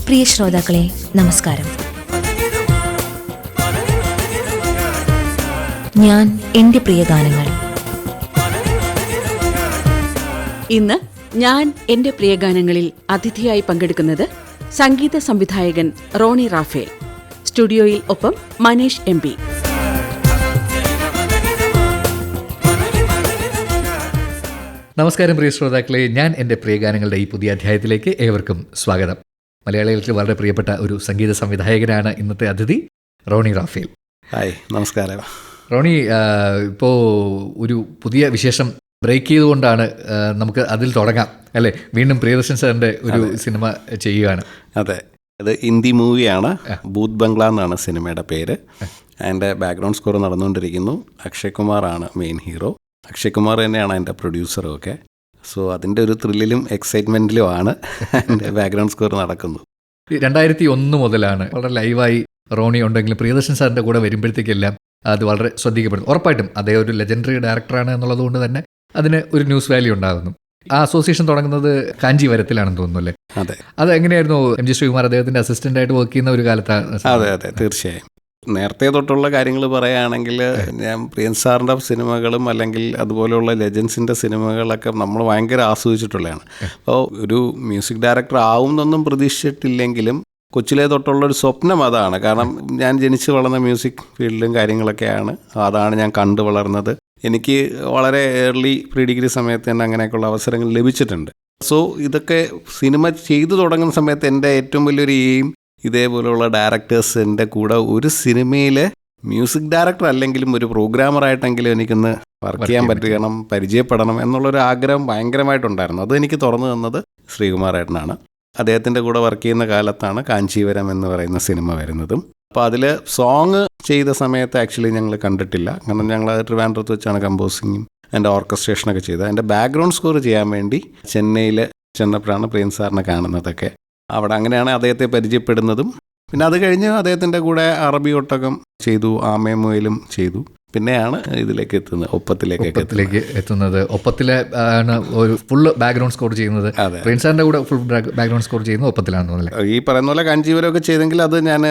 പ്രിയ ശ്രോതാക്കളെ നമസ്കാരം. ഞാൻ എൻ്റെ പ്രിയ ഗാനങ്ങൾ. ഇന്ന് ഞാൻ എൻ്റെ പ്രിയ ഗാനങ്ങളിൽ അതിഥിയായി പങ്കെടുക്കുന്നത് സംഗീത സംവിധായകൻ റോണി റാഫേൽ. സ്റ്റുഡിയോയിൽ ഒപ്പം മനേഷ് MP. നമസ്കാരം പ്രിയ ശ്രോതാക്കളെ, ഞാൻ എൻ്റെ പ്രിയ ഗാനങ്ങളുടെ ഈ പുതിയ അധ്യായത്തിലേക്ക് ഏവർക്കും സ്വാഗതം. മലയാളികൾക്ക് വളരെ പ്രിയപ്പെട്ട ഒരു സംഗീത സംവിധായകനാണ് ഇന്നത്തെ അതിഥി, റോണി റാഫേൽ. ഹായ്, നമസ്കാരം. റോണി, ഇപ്പോൾ ഒരു പുതിയ വിശേഷം ബ്രേക്ക് ചെയ്തുകൊണ്ടാണ് നമുക്ക് അതിൽ തുടങ്ങാം അല്ലേ? വീണ്ടും പ്രിയദർശൻ സാറിൻ്റെ ഒരു സിനിമ ചെയ്യുകയാണ്. അതെ, അത് ഹിന്ദി മൂവിയാണ്. ഭൂത് ബംഗ്ല എന്നാണ് സിനിമയുടെ പേര്. അതിൻ്റെ ബാക്ക്ഗ്രൗണ്ട് സ്കോർ നടന്നുകൊണ്ടിരിക്കുന്നു. അക്ഷയ് കുമാറാണ് മെയിൻ ഹീറോ. അക്ഷയ് കുമാർ തന്നെയാണ് അതിൻ്റെ പ്രൊഡ്യൂസറും ഒക്കെ. സോ അതിൻ്റെ ഒരു ത്രില്ലിലും എക്സൈറ്റ്മെൻറ്റിലും ആണ് എൻ്റെ ബാക്ക്ഗ്രൗണ്ട് സ്കോർ നടക്കുന്നത്. 2001 മുതലാണ് വളരെ ലൈവായി റോണി ഉണ്ടെങ്കിലും പ്രിയദർശൻ സാറിൻ്റെ കൂടെ വരുമ്പോഴത്തേക്കെല്ലാം അത് വളരെ ശ്രദ്ധിക്കപ്പെടുന്നു. ഉറപ്പായിട്ടും അദ്ദേഹം ഒരു ലെജൻഡറി ഡയറക്ടറാണ് എന്നുള്ളത് കൊണ്ട് തന്നെ അതിന് ഒരു ന്യൂസ് വാല്യൂ ഉണ്ടാകുന്നു. ആ അസോസിയേഷൻ തുടങ്ങുന്നത് കാഞ്ചീവരത്തിലാണെന്ന് തോന്നുന്നു അല്ലേ? അതെ. അത് എങ്ങനെയായിരുന്നു? MG ശ്രീകുമാർ അദ്ദേഹത്തിൻ്റെ അസിസ്റ്റൻ്റായിട്ട് വർക്ക് ചെയ്യുന്ന ഒരു കാലത്താണ്. അതെ അതെ, തീർച്ചയായും. നേരത്തെ തൊട്ടുള്ള കാര്യങ്ങൾ പറയുകയാണെങ്കിൽ ഞാൻ പ്രിയൻ സാറിൻ്റെ സിനിമകളും അല്ലെങ്കിൽ അതുപോലെയുള്ള ലെജൻസിൻ്റെ സിനിമകളൊക്കെ നമ്മൾ ഭയങ്കര ആസ്വദിച്ചിട്ടുള്ളതാണ്. അപ്പോൾ ഒരു മ്യൂസിക് ഡയറക്ടർ ആവുമെന്നൊന്നും പ്രതീക്ഷിച്ചിട്ടില്ലെങ്കിലും കൊച്ചിലെ തൊട്ടുള്ളൊരു സ്വപ്നം അതാണ്. കാരണം ഞാൻ ജനിച്ച് വളർന്ന മ്യൂസിക് ഫീൽഡിലും കാര്യങ്ങളൊക്കെയാണ്. അതാണ് ഞാൻ കണ്ടു വളർന്നത്. എനിക്ക് വളരെ ഏർലി പ്രീ ഡിഗ്രി സമയത്ത് തന്നെ അങ്ങനെയൊക്കെയുള്ള അവസരങ്ങൾ ലഭിച്ചിട്ടുണ്ട്. സോ ഇതൊക്കെ സിനിമ ചെയ്തു തുടങ്ങുന്ന സമയത്ത് എൻ്റെ ഏറ്റവും വലിയൊരു എയിം ഇതേപോലെയുള്ള ഡയറക്ടേഴ്സിൻ്റെ കൂടെ ഒരു സിനിമയിൽ മ്യൂസിക് ഡയറക്ടർ അല്ലെങ്കിലും ഒരു പ്രോഗ്രാമറായിട്ടെങ്കിലും എനിക്കൊന്ന് വർക്ക് ചെയ്യാൻ പറ്റണം, പരിചയപ്പെടണം എന്നുള്ളൊരു ആഗ്രഹം ഭയങ്കരമായിട്ടുണ്ടായിരുന്നു. അത് എനിക്ക് തുറന്നു തന്നത് ശ്രീകുമാരേട്ടനാണ്. അദ്ദേഹത്തിൻ്റെ കൂടെ വർക്ക് ചെയ്യുന്ന കാലത്താണ് കാഞ്ചീവരം എന്ന് പറയുന്ന സിനിമ വരുന്നതും. അപ്പോൾ അതിൽ സോങ് ചെയ്ത സമയത്ത് ആക്ച്വലി ഞങ്ങൾ കണ്ടിട്ടില്ല. കാരണം ഞങ്ങൾ ട്രിവാൻഡ്രത്ത് വെച്ചാണ് കമ്പോസിങ്ങും എൻ്റെ ഓർക്കസ്ട്രേഷനൊക്കെ ചെയ്തത്. എൻ്റെ ബാക്ക്ഗ്രൗണ്ട് സ്കോർ ചെയ്യാൻ വേണ്ടി ചെന്നൈയിൽ ചെന്നപ്പോഴാണ് പ്രിയൻ സാറിനെ കാണുന്നതൊക്കെ. അവിടെ അങ്ങനെയാണ് അദ്ദേഹത്തെ പരിചയപ്പെടുന്നതും. പിന്നെ അത് കഴിഞ്ഞ് അദ്ദേഹത്തിൻ്റെ കൂടെ അറബി ഒട്ടകം ചെയ്തു, ആമേമുയിലും ചെയ്തു. പിന്നെയാണ് ഇതിലേക്ക് എത്തുന്നത്, ഒപ്പത്തിലേക്ക് എത്തുന്നത്. ഒപ്പത്തിലെ ആണ് ഒരു ഫുൾ ബാക്ക്ഗ്രൗണ്ട് സ്കോർ ചെയ്യുന്നത്. പ്രിൻസാറിന്റെ കൂടെ ഫുൾ ബാക്ക്ഗ്രൗണ്ട് സ്കോർ ചെയ്യുന്നത് ഒപ്പത്തിലാണെന്ന്. ഈ പറയുന്ന പോലെ കാഞ്ചീവരമൊക്കെ ചെയ്തെങ്കിൽ അത് ഞാൻ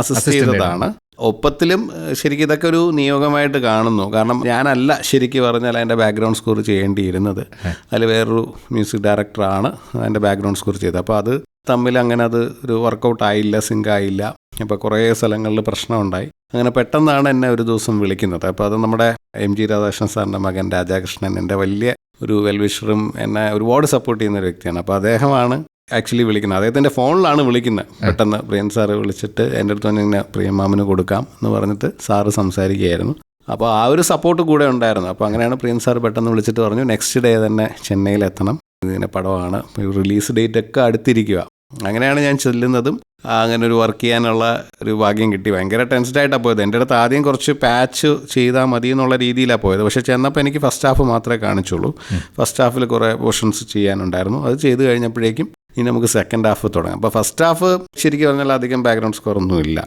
അസിസ്റ്റ് ചെയ്തതാണ്. ഒപ്പത്തിലും ശരിക്കും ഇതൊക്കെ ഒരു നിയോഗമായിട്ട് കാണുന്നു. കാരണം ഞാനല്ല ശരിക്കും പറഞ്ഞാൽ അതിൻ്റെ ബാക്ക്ഗ്രൗണ്ട് സ്കോർ ചെയ്യേണ്ടിയിരുന്നത്. അതിൽ വേറൊരു മ്യൂസിക് ഡയറക്ടറാണ് അതിൻ്റെ ബാക്ക്ഗ്രൗണ്ട് സ്കോർ ചെയ്തത്. അപ്പോൾ അത് തമ്മിൽ അങ്ങനെ അത് ഒരു വർക്കൗട്ട് ആയില്ല, സിങ്ക് ആയില്ല. അപ്പോൾ കുറേ സ്ഥലങ്ങളിൽ പ്രശ്നമുണ്ടായി. അങ്ങനെ പെട്ടെന്നാണ് എന്നെ ഒരു ദിവസം വിളിക്കുന്നത്. അപ്പോൾ അത് നമ്മുടെ MG രാധാകൃഷ്ണൻ സാറിൻ്റെ മകൻ രാജാകൃഷ്ണൻ, എൻ്റെ വലിയ ഒരു വെൽവിഷറും എന്നെ ഒരുപാട് സപ്പോർട്ട് ചെയ്യുന്ന ഒരു വ്യക്തിയാണ്. അപ്പോൾ അദ്ദേഹമാണ് ആക്ച്വലി വിളിക്കുന്നത്. അദ്ദേഹത്തിൻ്റെ ഫോണിലാണ് വിളിക്കുന്നത്. പെട്ടെന്ന് പ്രിയൻ സാറ് വിളിച്ചിട്ട് എൻ്റെ അടുത്ത് തന്നെ ഇങ്ങനെ പ്രിയമാമിന് കൊടുക്കാം എന്ന് പറഞ്ഞിട്ട് സാറ് സംസാരിക്കുകയായിരുന്നു. അപ്പോൾ ആ ഒരു സപ്പോർട്ട് കൂടെ ഉണ്ടായിരുന്നു. അപ്പോൾ അങ്ങനെയാണ് പ്രിയൻ സാറ് പെട്ടെന്ന് വിളിച്ചിട്ട് പറഞ്ഞു നെക്സ്റ്റ് ഡേ തന്നെ ചെന്നൈയിലെത്തണം, ഇതിൻ്റെ പടമാണ്, റിലീസ് ഡേറ്റ് ഒക്കെ അടുത്തിരിക്കുക. അങ്ങനെയാണ് ഞാൻ ചെല്ലുന്നതും. അങ്ങനെ ഒരു വർക്ക് ചെയ്യാനുള്ള ഒരു ഭാഗ്യം കിട്ടി. ഭയങ്കര ടെൻസ്ഡായിട്ടാണ് പോയത്. എൻ്റെ അടുത്ത് ആദ്യം കുറച്ച് പാച്ച് ചെയ്താൽ മതി എന്നുള്ള രീതിയിലാണ് പോയത്. പക്ഷേ ചെന്നപ്പോൾ എനിക്ക് ഫസ്റ്റ് ഹാഫ് മാത്രമേ കാണിച്ചുള്ളൂ. ഫസ്റ്റ് ഹാഫിൽ കുറേ പോർഷൻസ് ചെയ്യാനുണ്ടായിരുന്നു. അത് ചെയ്ത് കഴിഞ്ഞപ്പോഴേക്കും ഇനി നമുക്ക് സെക്കൻഡ് ഹാഫ് തുടങ്ങാം. അപ്പോൾ ഫസ്റ്റ് ഹാഫ് ശരിക്കും പറഞ്ഞാൽ അധികം ബാക്ക്ഗ്രൗണ്ട് സ്കോർ ഒന്നും ഇല്ല,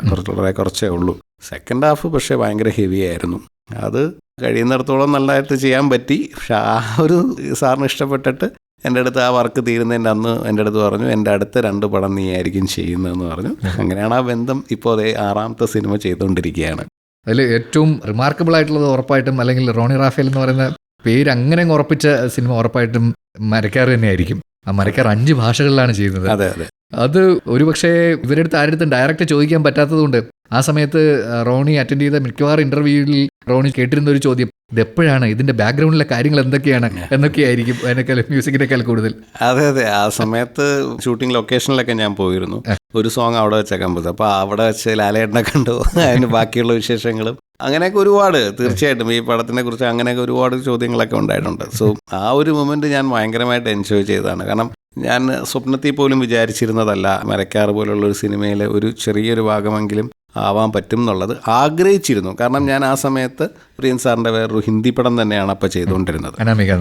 കുറച്ചേ ഉള്ളൂ. സെക്കൻഡ് ഹാഫ് പക്ഷേ ഭയങ്കര ഹെവി ആയിരുന്നു. അത് കഴിയുന്നിടത്തോളം നല്ലതായിട്ട് ചെയ്യാൻ പറ്റി. പക്ഷെ ആ ഒരു സാറിന് ഇഷ്ടപ്പെട്ടിട്ട് എൻ്റെ അടുത്ത് ആ വർക്ക് തീരുന്നതിൻ്റെ അന്ന് എൻ്റെ അടുത്ത് പറഞ്ഞു എൻ്റെ അടുത്ത 2 പടം നീ ആയിരിക്കും ചെയ്യുന്നതെന്ന് പറഞ്ഞു. അങ്ങനെയാണ് ആ ബന്ധം. ഇപ്പോൾ അതേ 6ാമത്തെ സിനിമ ചെയ്തുകൊണ്ടിരിക്കുകയാണ്. അതിൽ ഏറ്റവും റിമാർക്കബിൾ ആയിട്ടുള്ളത് ഉറപ്പായിട്ടും, അല്ലെങ്കിൽ റോണി റാഫേൽ എന്ന് പറയുന്ന പേര് അങ്ങനെ ഉറപ്പിച്ച സിനിമ ഉറപ്പായിട്ടും മരക്കാർ തന്നെയായിരിക്കും. ആ മരക്കാർ 5 ഭാഷകളിലാണ് ചെയ്യുന്നത്. അതെ അതെ. അത് ഒരുപക്ഷെ ഇവരെടുത്ത് ആരുടെ ഡയറക്റ്റ് ചോദിക്കാൻ പറ്റാത്തതുകൊണ്ട് ആ സമയത്ത് റോണി അറ്റൻഡ് ചെയ്ത മിക്കവാറും ഇൻ്റർവ്യൂവിൽ റോണി കേട്ടിരുന്ന ഒരു ചോദ്യം, ഇതെപ്പോഴാണ് ഇതിൻ്റെ ബാക്ക്ഗ്രൗണ്ടിലെ കാര്യങ്ങൾ എന്തൊക്കെയാണ് എന്നൊക്കെയായിരിക്കും അതിനേക്കാൾ മ്യൂസിക്കിനേക്കാൾ കൂടുതൽ. അതെ അതെ, ആ സമയത്ത് ഷൂട്ടിംഗ് ലൊക്കേഷനിലൊക്കെ ഞാൻ പോയിരുന്നു. ഒരു സോങ് അവിടെ വെച്ചാൽ കമ്പത്. അപ്പോൾ അവിടെ വെച്ച് ലാലേട്ടനെ കണ്ടു, അതിന് ബാക്കിയുള്ള വിശേഷങ്ങളും അങ്ങനെയൊക്കെ ഒരുപാട്. തീർച്ചയായിട്ടും ഈ പടത്തിനെ കുറിച്ച് അങ്ങനെയൊക്കെ ഒരുപാട് ചോദ്യങ്ങളൊക്കെ ഉണ്ടായിട്ടുണ്ട്. സോ ആ ഒരു മൊമെൻറ്റ് ഞാൻ ഭയങ്കരമായിട്ട് എൻജോയ് ചെയ്തതാണ്. കാരണം ഞാൻ സ്വപ്നത്തിൽ പോലും വിചാരിച്ചിരുന്നതല്ല മരക്കാർ പോലുള്ള ഒരു സിനിമയിൽ ഒരു ചെറിയൊരു ഭാഗമെങ്കിലും ആവാൻ പറ്റും എന്നുള്ളത്. ആഗ്രഹിച്ചിരുന്നു. കാരണം ഞാൻ ആ സമയത്ത് പ്രിയൻ സാറിൻ്റെ വേറൊരു ഹിന്ദി പടം തന്നെയാണ് അപ്പോൾ ചെയ്തുകൊണ്ടിരുന്നത്. അനാമിക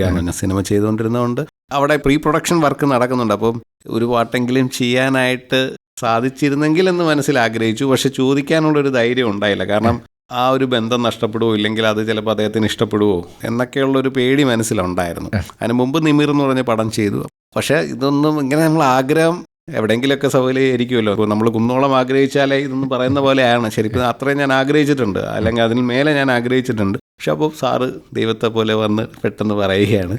എന്ന് പറഞ്ഞ സിനിമ ചെയ്തുകൊണ്ടിരുന്നതുകൊണ്ട് അവിടെ പ്രീ പ്രൊഡക്ഷൻ വർക്ക് നടക്കുന്നുണ്ട്. അപ്പം ഒരു പാട്ടെങ്കിലും ചെയ്യാനായിട്ട് സാധിച്ചിരുന്നെങ്കിൽ എന്ന് മനസ്സിൽ ആഗ്രഹിച്ചു. പക്ഷെ ചോദിക്കാനുള്ളൊരു ധൈര്യം ഉണ്ടായില്ല. കാരണം ആ ഒരു ബന്ധം നഷ്ടപ്പെടുമോ, ഇല്ലെങ്കിൽ അത് ചിലപ്പോൾ അദ്ദേഹത്തിന് ഇഷ്ടപ്പെടുമോ എന്നൊക്കെയുള്ളൊരു പേടി മനസ്സിലുണ്ടായിരുന്നു. അതിന് മുമ്പ് നിമിർ എന്ന് പറഞ്ഞ പടം ചെയ്തു. പക്ഷേ ഇതൊന്നും ഇങ്ങനെ നമ്മൾ ആഗ്രഹം എവിടെയെങ്കിലുമൊക്കെ സൗകര്യമായിരിക്കുമല്ലോ. ഇപ്പോൾ നമ്മൾ കുന്നോളം ആഗ്രഹിച്ചാലേ ഇതൊന്നും പറയുന്ന പോലെയാണ്. ശരിക്കും അത്രയും ഞാൻ ആഗ്രഹിച്ചിട്ടുണ്ട്, അല്ലെങ്കിൽ അതിന് മേലെ ഞാൻ ആഗ്രഹിച്ചിട്ടുണ്ട്. പക്ഷെ അപ്പോൾ സാറ് ദൈവത്തെ പോലെ വന്ന് പെട്ടെന്ന് പറയുകയാണ്,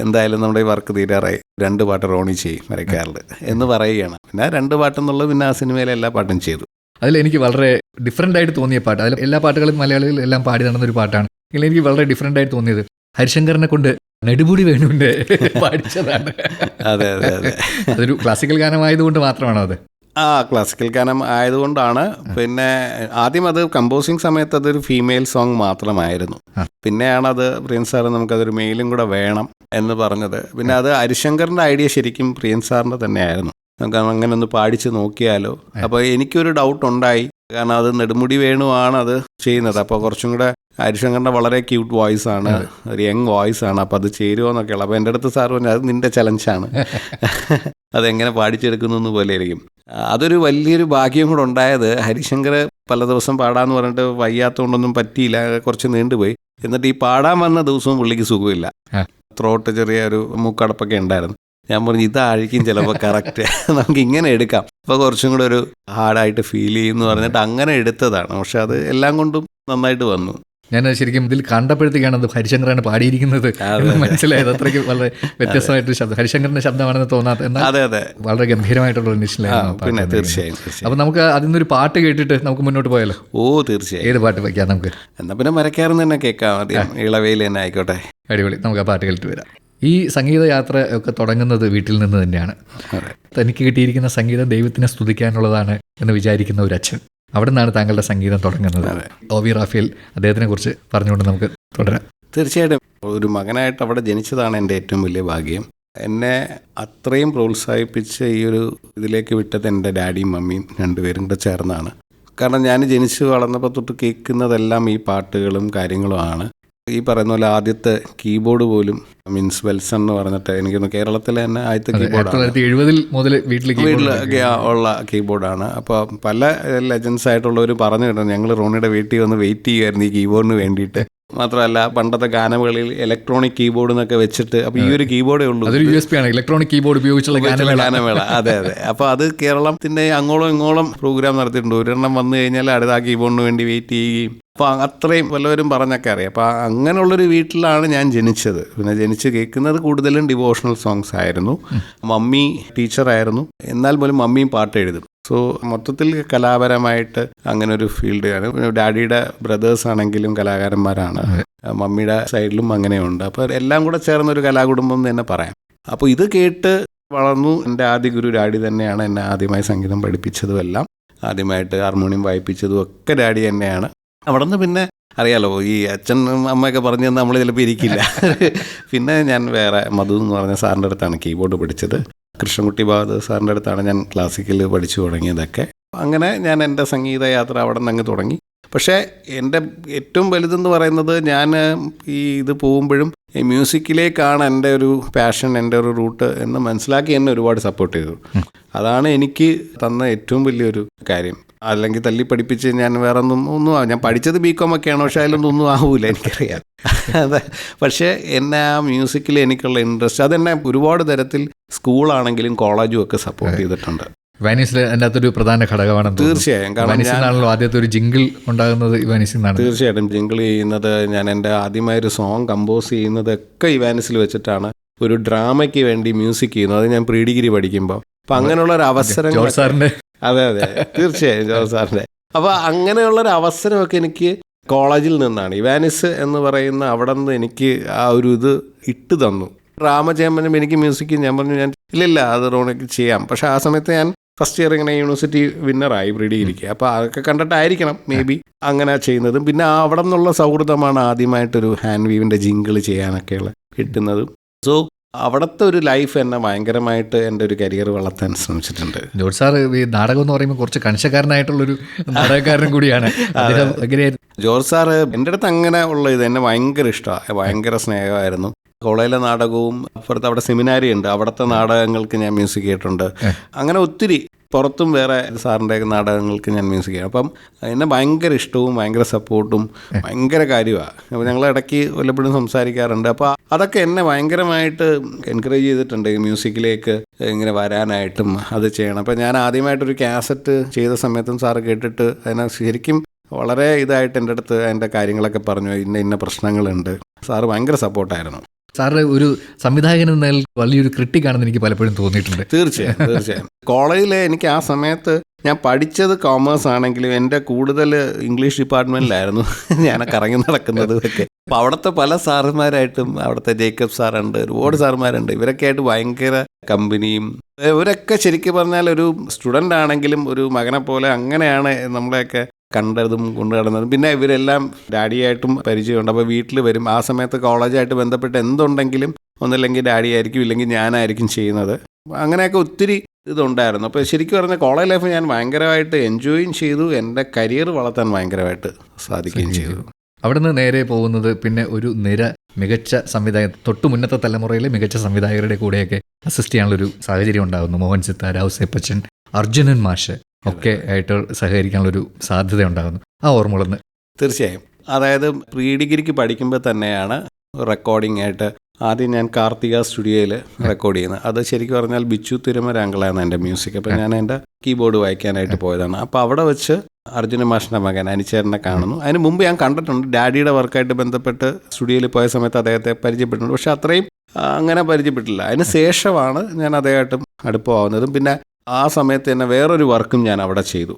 എന്തായാലും നമ്മുടെ ഈ വർക്ക് തീരാറായി, 2 പാട്ട് റോണി ചെയ്യും മരക്കാറിൽ എന്ന് പറയുകയാണ്. പിന്നെ 2 പാട്ടെന്നുള്ളത് പിന്നെ ആ സിനിമയിലെ എല്ലാ പാട്ടും ചെയ്തു. അതിലെനിക്ക് വളരെ ഡിഫറൻ്റ് ആയിട്ട് തോന്നിയ പാട്ട്, അതിൽ എല്ലാ പാട്ടുകളും മലയാളികൾ എല്ലാം പാടി നടന്നൊരു പാട്ടാണ്. എങ്കിൽ എനിക്ക് വളരെ ഡിഫറൻ്റ് ആയിട്ട് തോന്നിയത് ഹരിശങ്കറിനെ കൊണ്ട് നെടുമുടി വേണുവിൻ്റെ പാടിച്ചതാണ്. അതെ അതെ അതെ, അതൊരു ക്ലാസിക്കൽ ഗാനമായതുകൊണ്ട് മാത്രമാണോ അത്? ക്ലാസിക്കൽ ഗാനം ആയതുകൊണ്ടാണ്. പിന്നെ ആദ്യം അത് കമ്പോസിങ് സമയത്ത് അതൊരു ഫീമെയിൽ സോങ് മാത്രമായിരുന്നു. പിന്നെയാണ് അത് പ്രിയൻ സാറ് നമുക്കതൊരു മെയിലും കൂടെ വേണം എന്ന് പറഞ്ഞത്. പിന്നെ അത് ഹരിശങ്കറിൻ്റെ ഐഡിയ ശരിക്കും പ്രിയൻ സാറിൻ്റെ തന്നെയായിരുന്നു. നമുക്ക് അങ്ങനെ ഒന്ന് പാടിച്ച് നോക്കിയാലോ. അപ്പോൾ എനിക്കൊരു ഡൗട്ട് ഉണ്ടായി, കാരണം അത് നെടുമുടി വേണുവാണ് അത് ചെയ്യുന്നത്. അപ്പോൾ കുറച്ചും കൂടെ ഹരിശങ്കറിൻ്റെ വളരെ ക്യൂട്ട് വോയിസ് ആണ്, ഒരു യങ് വോയിസ് ആണ്. അപ്പോൾ അത് ചേരുമോ എന്നൊക്കെയുള്ള. അപ്പോൾ എൻ്റെ അടുത്ത് സാർ പറഞ്ഞു, അത് നിൻ്റെ ചലഞ്ചാണ്, അതെങ്ങനെ പാടിച്ചെടുക്കുന്നു പോലെ ആയിരിക്കും. അതൊരു വലിയൊരു ഭാഗ്യം കൂടെ ഉണ്ടായത്, ഹരിശങ്കർ പല ദിവസം പാടാമെന്ന് പറഞ്ഞിട്ട് വയ്യാത്തതുകൊണ്ടൊന്നും പറ്റിയില്ല, കുറച്ച് നീണ്ടുപോയി. എന്നിട്ട് ഈ പാടാൻ വന്ന ദിവസവും പുള്ളിക്ക് സുഖമില്ല, ത്രോട്ട് ചെറിയ ഒരു മൂക്കടപ്പൊക്കെ ഉണ്ടായിരുന്നു. ഞാൻ പറഞ്ഞു, ഇതായിരിക്കും ചിലപ്പോൾ കറക്റ്റ്, നമുക്ക് ഇങ്ങനെ എടുക്കാം, അപ്പോൾ കുറച്ചും കൂടെ ഒരു ഹാർഡായിട്ട് ഫീൽ ചെയ്യുമെന്ന് പറഞ്ഞിട്ട് അങ്ങനെ എടുത്തതാണ്. പക്ഷെ അത് എല്ലാം കൊണ്ടും നന്നായിട്ട് വന്നു. ഞാൻ ശരിക്കും ഇതിൽ കണ്ടപ്പോഴത്തേക്കാണ് അത് ഹരിശങ്കറാണ് പാടിയിരിക്കുന്നത് മനസ്സിലായത്. അത്രയ്ക്ക് വളരെ വ്യത്യസ്തമായിട്ടൊരു ശബ്ദം, ഹരിശങ്കറിന്റെ ശബ്ദമാണെന്ന് തോന്നാത്ത, എന്നാൽ വളരെ ഗംഭീരമായിട്ടുള്ള ഒരു നിശ്ചലമാണ്. തീർച്ചയായും. അപ്പോൾ നമുക്ക് അതിൽ നിന്നൊരു പാട്ട് കേട്ടിട്ട് നമുക്ക് മുന്നോട്ട് പോയാലോ? തീർച്ചയായും. ഏത് പാട്ട് വയ്ക്കാം നമുക്ക്? എന്നാൽ പിന്നെ മരക്കാരെന്ന് തന്നെ കേൾക്കാം, ആദ്യം ഇളവയിൽ തന്നെ ആയിക്കോട്ടെ. അടിപൊളി, നമുക്ക് ആ പാട്ട് കേട്ടിട്ട് വരാം. ഈ സംഗീത യാത്ര ഒക്കെ തുടങ്ങുന്നത് വീട്ടിൽ നിന്ന് തന്നെയാണ്. തനിക്ക് കിട്ടിയിരിക്കുന്ന സംഗീതം ദൈവത്തിനെ സ്തുതിക്കാനുള്ളതാണ് എന്ന് വിചാരിക്കുന്ന ഒരു അച്ഛൻ, അവിടെ നിന്നാണ് താങ്കളുടെ സംഗീതം തുടങ്ങുന്നത്. ഒ.വി. റാഫേൽ, അദ്ദേഹത്തിനെ കുറിച്ച് പറഞ്ഞുകൊണ്ട് നമുക്ക് തുടരാം. തീർച്ചയായിട്ടും ഒരു മകനായിട്ട് അവിടെ ജനിച്ചതാണ് എൻ്റെ ഏറ്റവും വലിയ ഭാഗ്യം. എന്നെ അത്രയും പ്രോത്സാഹിപ്പിച്ച് ഈ ഒരു ഇതിലേക്ക് വിട്ടത് എൻ്റെ ഡാഡിയും മമ്മിയും 2 പേരും കൂടെ ചേർന്നാണ്. കാരണം ഞാൻ ജനിച്ച് വളർന്നപ്പോൾ തൊട്ട് കേൾക്കുന്നതെല്ലാം ഈ പാട്ടുകളും കാര്യങ്ങളും ആണ്. ഈ പറയുന്ന പോലെ ആദ്യത്തെ കീബോർഡ് പോലും മീൻസ് വെൽസൺ എന്ന് പറഞ്ഞിട്ട്, എനിക്കൊന്ന് കേരളത്തിലെ തന്നെ ആദ്യത്തെ കീബോർഡാണ്, 1970 മുതൽ വീട്ടിൽ ഉള്ള കീബോർഡാണ്. അപ്പോൾ പല ലെജൻസ് ആയിട്ടുള്ളവർ പറഞ്ഞു കേട്ടോ, ഞങ്ങൾ റോണിയുടെ വീട്ടിൽ വന്ന് വെയിറ്റ് ചെയ്യുമായിരുന്നു ഈ കീബോർഡിന് വേണ്ടിയിട്ട്. മാത്രമല്ല പണ്ടത്തെ ഗാനമേളയിൽ ഇലക്ട്രോണിക് കീബോർഡ് എന്നൊക്കെ വെച്ചിട്ട്, അപ്പോൾ ഈ ഒരു കീബോർഡേ ഉള്ളൂ, ഇലക്ട്രോണിക് കീബോർഡ് ഉപയോഗിച്ചുള്ള ഗാനമേള. അതെ അതെ. അപ്പോൾ അത് കേരളത്തിൻ്റെ അങ്ങോളം ഇങ്ങോളം പ്രോഗ്രാം നടത്തിയിട്ടുണ്ട്. ഒരെണ്ണം വന്നു കഴിഞ്ഞാൽ അടുത്ത ആ കീബോർഡിന് വേണ്ടി വെയിറ്റ് ചെയ്യുകയും, അപ്പോൾ അത്രയും വല്ലവരും പറഞ്ഞൊക്കെ അറിയാം. അപ്പോൾ അങ്ങനെയുള്ളൊരു വീട്ടിലാണ് ഞാൻ ജനിച്ചത്. പിന്നെ ജനിച്ച് കേൾക്കുന്നത് കൂടുതലും ഡിവോഷണൽ സോങ്സ് ആയിരുന്നു. മമ്മി ടീച്ചറായിരുന്നു, എന്നാൽ പോലും മമ്മിയും പാട്ട് എഴുതും. സോ മൊത്തത്തിൽ കലാപരമായിട്ട് അങ്ങനെ ഒരു ഫീൽഡാണ്. ഡാഡിയുടെ ബ്രദേഴ്സ് ആണെങ്കിലും കലാകാരന്മാരാണ്, മമ്മിയുടെ സൈഡിലും അങ്ങനെയുണ്ട്. അപ്പോൾ എല്ലാം കൂടെ ചേർന്നൊരു കലാകുടുംബം എന്ന് തന്നെ പറയാം. അപ്പോൾ ഇത് കേട്ട് വളർന്നു. എൻ്റെ ആദ്യ ഗുരു ഡാഡി തന്നെയാണ് എന്നെ ആദ്യമായി സംഗീതം പഠിപ്പിച്ചതും എല്ലാം, ആദ്യമായിട്ട് ഹാർമോണിയം വായിപ്പിച്ചതും ഒക്കെ ഡാഡി തന്നെയാണ്. അവിടെ നിന്ന് പിന്നെ അറിയാലോ, ഈ അച്ഛൻ അമ്മയൊക്കെ പറഞ്ഞു തന്നെ നമ്മൾ ചിലപ്പോൾ ഇരിക്കില്ല. പിന്നെ ഞാൻ വേറെ മധു എന്ന് പറഞ്ഞ സാറിൻ്റെ അടുത്താണ് കീബോർഡ് പഠിച്ചത്. കൃഷ്ണൻകുട്ടി ബഹാദൂർ സാറിൻ്റെ അടുത്താണ് ഞാൻ ക്ലാസിക്കൽ പഠിച്ചു തുടങ്ങിയതൊക്കെ. അങ്ങനെ ഞാൻ എൻ്റെ സംഗീത യാത്ര അവിടെ നിന്ന് അങ്ങ് തുടങ്ങി. പക്ഷേ എൻ്റെ ഏറ്റവും വലുതെന്ന് പറയുന്നത്, ഞാൻ ഈ ഇത് പോകുമ്പോഴും ഈ മ്യൂസിക്കിലേക്കാണ് എൻ്റെ ഒരു പാഷൻ, എൻ്റെ ഒരു റൂട്ട് എന്ന് മനസ്സിലാക്കി എന്നെ ഒരുപാട് സപ്പോർട്ട് ചെയ്തു. അതാണ് എനിക്ക് തന്ന ഏറ്റവും വലിയൊരു കാര്യം. അല്ലെങ്കിൽ തല്ലി പഠിപ്പിച്ച് ഞാൻ വേറെ ഒന്നും ഞാൻ പഠിച്ചത് BCom ഒക്കെയാണ്, പക്ഷേ അതിലൊന്നും ആവൂല, എനിക്കറിയാം. അതെ. പക്ഷേ എന്നെ ആ മ്യൂസിക്കിൽ എനിക്കുള്ള ഇൻട്രസ്റ്റ് അതെന്നെ ഒരുപാട് തരത്തിൽ സ്കൂളാണെങ്കിലും കോളേജും ഒക്കെ സപ്പോർട്ട് ചെയ്തിട്ടുണ്ട്. വാനിസിൽ അതിൻ്റെ അകത്തൊരു പ്രധാന ഘടകമാണ്. തീർച്ചയായും. കാരണം ആദ്യത്തെ ഒരു ജിംഗിൾ ഉണ്ടാകുന്നത് വാനിസിൽ നിന്നാണ്. തീർച്ചയായിട്ടും ജിംഗിൾ ചെയ്യുന്നത്, ഞാൻ എൻ്റെ ആദ്യമായൊരു സോങ് കമ്പോസ് ചെയ്യുന്നതൊക്കെ വാനിസിൽ വെച്ചിട്ടാണ്. ഒരു ഡ്രാമയ്ക്ക് വേണ്ടി മ്യൂസിക് ചെയ്യുന്നത്, അത് ഞാൻ പ്രീ ഡിഗ്രി പഠിക്കുമ്പോൾ. അപ്പം അങ്ങനെയുള്ള ഒരു അവസരം, അതെ അതെ തീർച്ചയായും ജോർജ് സാറിൻ്റെ. അപ്പോൾ അങ്ങനെയുള്ളൊരു അവസരമൊക്കെ എനിക്ക് കോളേജിൽ നിന്നാണ്. ഇവാനിസ് എന്ന് പറയുന്ന അവിടെ നിന്ന് എനിക്ക് ആ ഒരു ഇത് ഇട്ട് തന്നു. ഡ്രാമ ചെയ്യാൻ എനിക്ക് മ്യൂസിക് ഞാൻ പറഞ്ഞു, ഞാൻ ഇല്ലില്ല അത് റോണിക്ക് ചെയ്യാം. പക്ഷേ ആ സമയത്ത് ഞാൻ ഫസ്റ്റ് ഇയർ ഇങ്ങനെ യൂണിവേഴ്സിറ്റി വിന്നറായി പ്രീ ഡിഗ്രിക്ക്. അപ്പോൾ അതൊക്കെ കണ്ടിട്ടായിരിക്കണം മേ ബി അങ്ങനെ ചെയ്യുന്നതും. പിന്നെ അവിടെ നിന്നുള്ള സൗഹൃദമാണ് ആദ്യമായിട്ടൊരു ഹാൻഡ് വീവിൻ്റെ ജിങ്കിൾ ചെയ്യാനൊക്കെയുള്ള കിട്ടുന്നതും. സോ അവിടുത്തെ ഒരു ലൈഫ് എന്നെ ഭയങ്കരമായിട്ട് എൻ്റെ ഒരു കരിയർ വളർത്താൻ ശ്രമിച്ചിട്ടുണ്ട്. ജോർജ് സാർ ഈ നാടകം എന്ന് പറയുമ്പോൾ കുറച്ച് കണിശക്കാരനായിട്ടുള്ളൊരു നാടകക്കാരൻ കൂടിയാണ്. ജോർജ് സാറ് എൻ്റെ അടുത്ത് അങ്ങനെ ഉള്ള ഇത് എന്നെ ഭയങ്കര ഇഷ്ടമാണ്, ഭയങ്കര സ്നേഹമായിരുന്നു. കോളേജിലെ നാടകവും അപ്പുറത്ത് അവിടെ സെമിനാരി ഉണ്ട്, അവിടുത്തെ നാടകങ്ങൾക്ക് ഞാൻ മ്യൂസിക് കേട്ടിട്ടുണ്ട്. അങ്ങനെ ഒത്തിരി പുറത്തും വേറെ സാറിൻ്റെ നാടകങ്ങൾക്ക് ഞാൻ മ്യൂസിക് ചെയ്യും. അപ്പം എന്നെ ഭയങ്കര ഇഷ്ടവും ഭയങ്കര സപ്പോർട്ടും ഭയങ്കര കാര്യമാണ്. അപ്പോൾ ഞങ്ങൾ ഇടയ്ക്ക് വല്ലപ്പോഴും സംസാരിക്കാറുണ്ട്. അപ്പോൾ അതൊക്കെ എന്നെ ഭയങ്കരമായിട്ട് എൻകറേജ് ചെയ്തിട്ടുണ്ട് ഈ മ്യൂസിക്കിലേക്ക് ഇങ്ങനെ വരാനായിട്ടും അത് ചെയ്യണം. അപ്പോൾ ഞാൻ ആദ്യമായിട്ടൊരു കാസറ്റ് ചെയ്ത സമയത്തും സാറ് കേട്ടിട്ട് അതിനെ ശരിക്കും വളരെ ഇതായിട്ട് എൻ്റെ അടുത്ത് അതിൻ്റെ കാര്യങ്ങളൊക്കെ പറഞ്ഞു, ഇന്ന പ്രശ്നങ്ങളുണ്ട്. സാറ് ഭയങ്കര സപ്പോർട്ടായിരുന്നു. സാറ് ഒരു സംവിധായകൻ എന്ന വലിയൊരു ക്രിട്ടിക്കാണെന്ന് എനിക്ക് പലപ്പോഴും തോന്നിയിട്ടുണ്ട്. തീർച്ചയായും കോളേജിൽ എനിക്ക് ആ സമയത്ത് ഞാൻ പഠിച്ചത് കോമേഴ്സ് ആണെങ്കിലും എൻ്റെ കൂടുതൽ ഇംഗ്ലീഷ് ഡിപ്പാർട്ട്മെൻറ്റിലായിരുന്നു ഞാൻ കറങ്ങി നടക്കുന്നത് ഒക്കെ. അപ്പോൾ അവിടുത്തെ പല സാറുമാരായിട്ടും, അവിടുത്തെ ജേക്കബ് സാറുണ്ട്, ഒരുപാട് സാറുമാരുണ്ട്, ഇവരൊക്കെ ആയിട്ട് ഭയങ്കര കമ്പനിയും. ഇവരൊക്കെ ശരിക്കും പറഞ്ഞാൽ ഒരു സ്റ്റുഡൻ്റ് ആണെങ്കിലും ഒരു മകനെ പോലെ അങ്ങനെയാണ് നമ്മളെയൊക്കെ കണ്ടതും കൊണ്ടു നടന്നതും. പിന്നെ ഇവരെല്ലാം ഡാഡിയായിട്ടും പരിചയമുണ്ട്. അപ്പോൾ വീട്ടിൽ വരും. ആ സമയത്ത് കോളേജായിട്ട് ബന്ധപ്പെട്ട് എന്തുണ്ടെങ്കിലും ഒന്നില്ലെങ്കിൽ ഡാഡി ആയിരിക്കും, ഇല്ലെങ്കിൽ ഞാനായിരിക്കും ചെയ്യുന്നത്. അങ്ങനെയൊക്കെ ഒത്തിരി ഇതുണ്ടായിരുന്നു. അപ്പോൾ ശരിക്കും പറഞ്ഞാൽ കോളേജ് ലൈഫ് ഞാൻ ഭയങ്കരമായിട്ട് എൻജോയും ചെയ്തു. എൻ്റെ കരിയർ വളർത്താൻ ഭയങ്കരമായിട്ട് സാധിക്കുകയും ചെയ്തു. അവിടെ നിന്ന് നേരെ പോകുന്നത് പിന്നെ ഒരു നിര മികച്ച സംവിധായകർ, തൊട്ടു മുന്നത്തെ തലമുറയിലെ മികച്ച സംവിധായകരുടെ കൂടെയൊക്കെ അസിസ്റ്റ് ചെയ്യാനുള്ളൊരു സാഹചര്യം ഉണ്ടാകുന്നു. മോഹൻ സിത്താര, ഔസേപ്പച്ചൻ, അർജുനൻ മാഷ് ഒക്കെ ആയിട്ട് സഹകരിക്കാനുള്ളൊരു സാധ്യത ഉണ്ടാകുന്നു. ആ ഓർമ്മകളൊന്ന്. തീർച്ചയായും. അതായത് പ്രീ ഡിഗ്രിക്ക് പഠിക്കുമ്പോൾ തന്നെയാണ് റെക്കോർഡിംഗ് ആയിട്ട് ആദ്യം ഞാൻ കാർത്തിക സ്റ്റുഡിയോയിൽ റെക്കോർഡ് ചെയ്യുന്നത്. അത് ശരിക്കും പറഞ്ഞാൽ ബിച്ചു തിരുമരാങ്കളാണ് എൻ്റെ മ്യൂസിക്. അപ്പോൾ ഞാൻ എൻ്റെ കീബോർഡ് വായിക്കാനായിട്ട് പോയതാണ്. അപ്പോൾ അവിടെ വെച്ച് അർജുന മാഷിൻ്റെ മകൻ അനിച്ചേട്ടനെ കാണുന്നു. അതിന് മുമ്പ് ഞാൻ കണ്ടിട്ടുണ്ട്, ഡാഡിയുടെ വർക്കായിട്ട് ബന്ധപ്പെട്ട് സ്റ്റുഡിയോയിൽ പോയ സമയത്ത് അദ്ദേഹത്തെ പരിചയപ്പെട്ടിട്ടുണ്ട്. പക്ഷെ അത്രയും അങ്ങനെ പരിചയപ്പെട്ടില്ല. അതിന് ശേഷമാണ് ഞാൻ അദ്ദേഹമായിട്ടും അടുപ്പമാവുന്നതും. പിന്നെ ആ സമയത്ത് തന്നെ വേറൊരു വർക്കും ഞാൻ അവിടെ ചെയ്തു.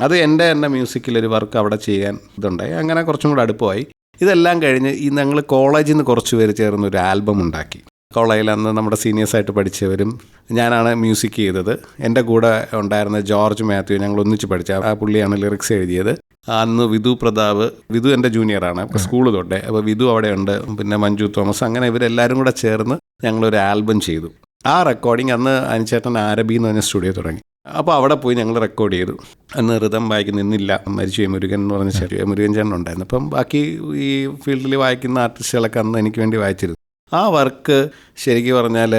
അത് എൻ്റെ മ്യൂസിക്കിലൊരു വർക്ക് അവിടെ ചെയ്യാൻ ഇതുണ്ടായി. അങ്ങനെ കുറച്ചും കൂടെ അടുപ്പമായി. ഇതെല്ലാം കഴിഞ്ഞ് ഞങ്ങൾ കോളേജിൽ നിന്ന് കുറച്ച് പേര് ചേർന്ന് ഒരു ആൽബം ഉണ്ടാക്കി. കോളേജിൽ അന്ന് നമ്മുടെ സീനിയേഴ്സായിട്ട് പഠിച്ചവരും ഞാനാണ് മ്യൂസിക് ചെയ്തത്. എൻ്റെ കൂടെ ഉണ്ടായിരുന്ന ജോർജ് മാത്യു, ഞങ്ങൾ ഒന്നിച്ച് പഠിച്ച ആ പുള്ളിയാണ് ലിറിക്സ് എഴുതിയത്. അന്ന് വിധു പ്രതാപ്, വിധു എൻ്റെ ജൂനിയറാണ് സ്കൂൾ തൊട്ടേ. അപ്പോൾ വിധു അവിടെ ഉണ്ട്, പിന്നെ മഞ്ജു തോമസ്, അങ്ങനെ ഇവരെല്ലാവരും കൂടെ ചേർന്ന് ഞങ്ങളൊരു ആൽബം ചെയ്തു. ആ റെക്കോർഡിങ് അന്ന് അനിച്ചേട്ടൻ ആരബി എന്ന് പറഞ്ഞ സ്റ്റുഡിയോ തുടങ്ങി. അപ്പോൾ അവിടെ പോയി ഞങ്ങൾ റെക്കോർഡ് ചെയ്തു. അന്ന് ഋതം വായിക്ക് നിന്നില്ല, മരിച്ചുപോയി മുരുകൻ എന്ന് പറഞ്ഞ മുരുകൻ ചേട്ടൻ ഉണ്ടായിരുന്നു. അപ്പം ബാക്കി ഈ ഫീൽഡിൽ വായിക്കുന്ന ആർട്ടിസ്റ്റുകളൊക്കെ അന്ന് എനിക്ക് വേണ്ടി വായിച്ചിരുന്നു. ആ വർക്ക് ശരിക്കും പറഞ്ഞാൽ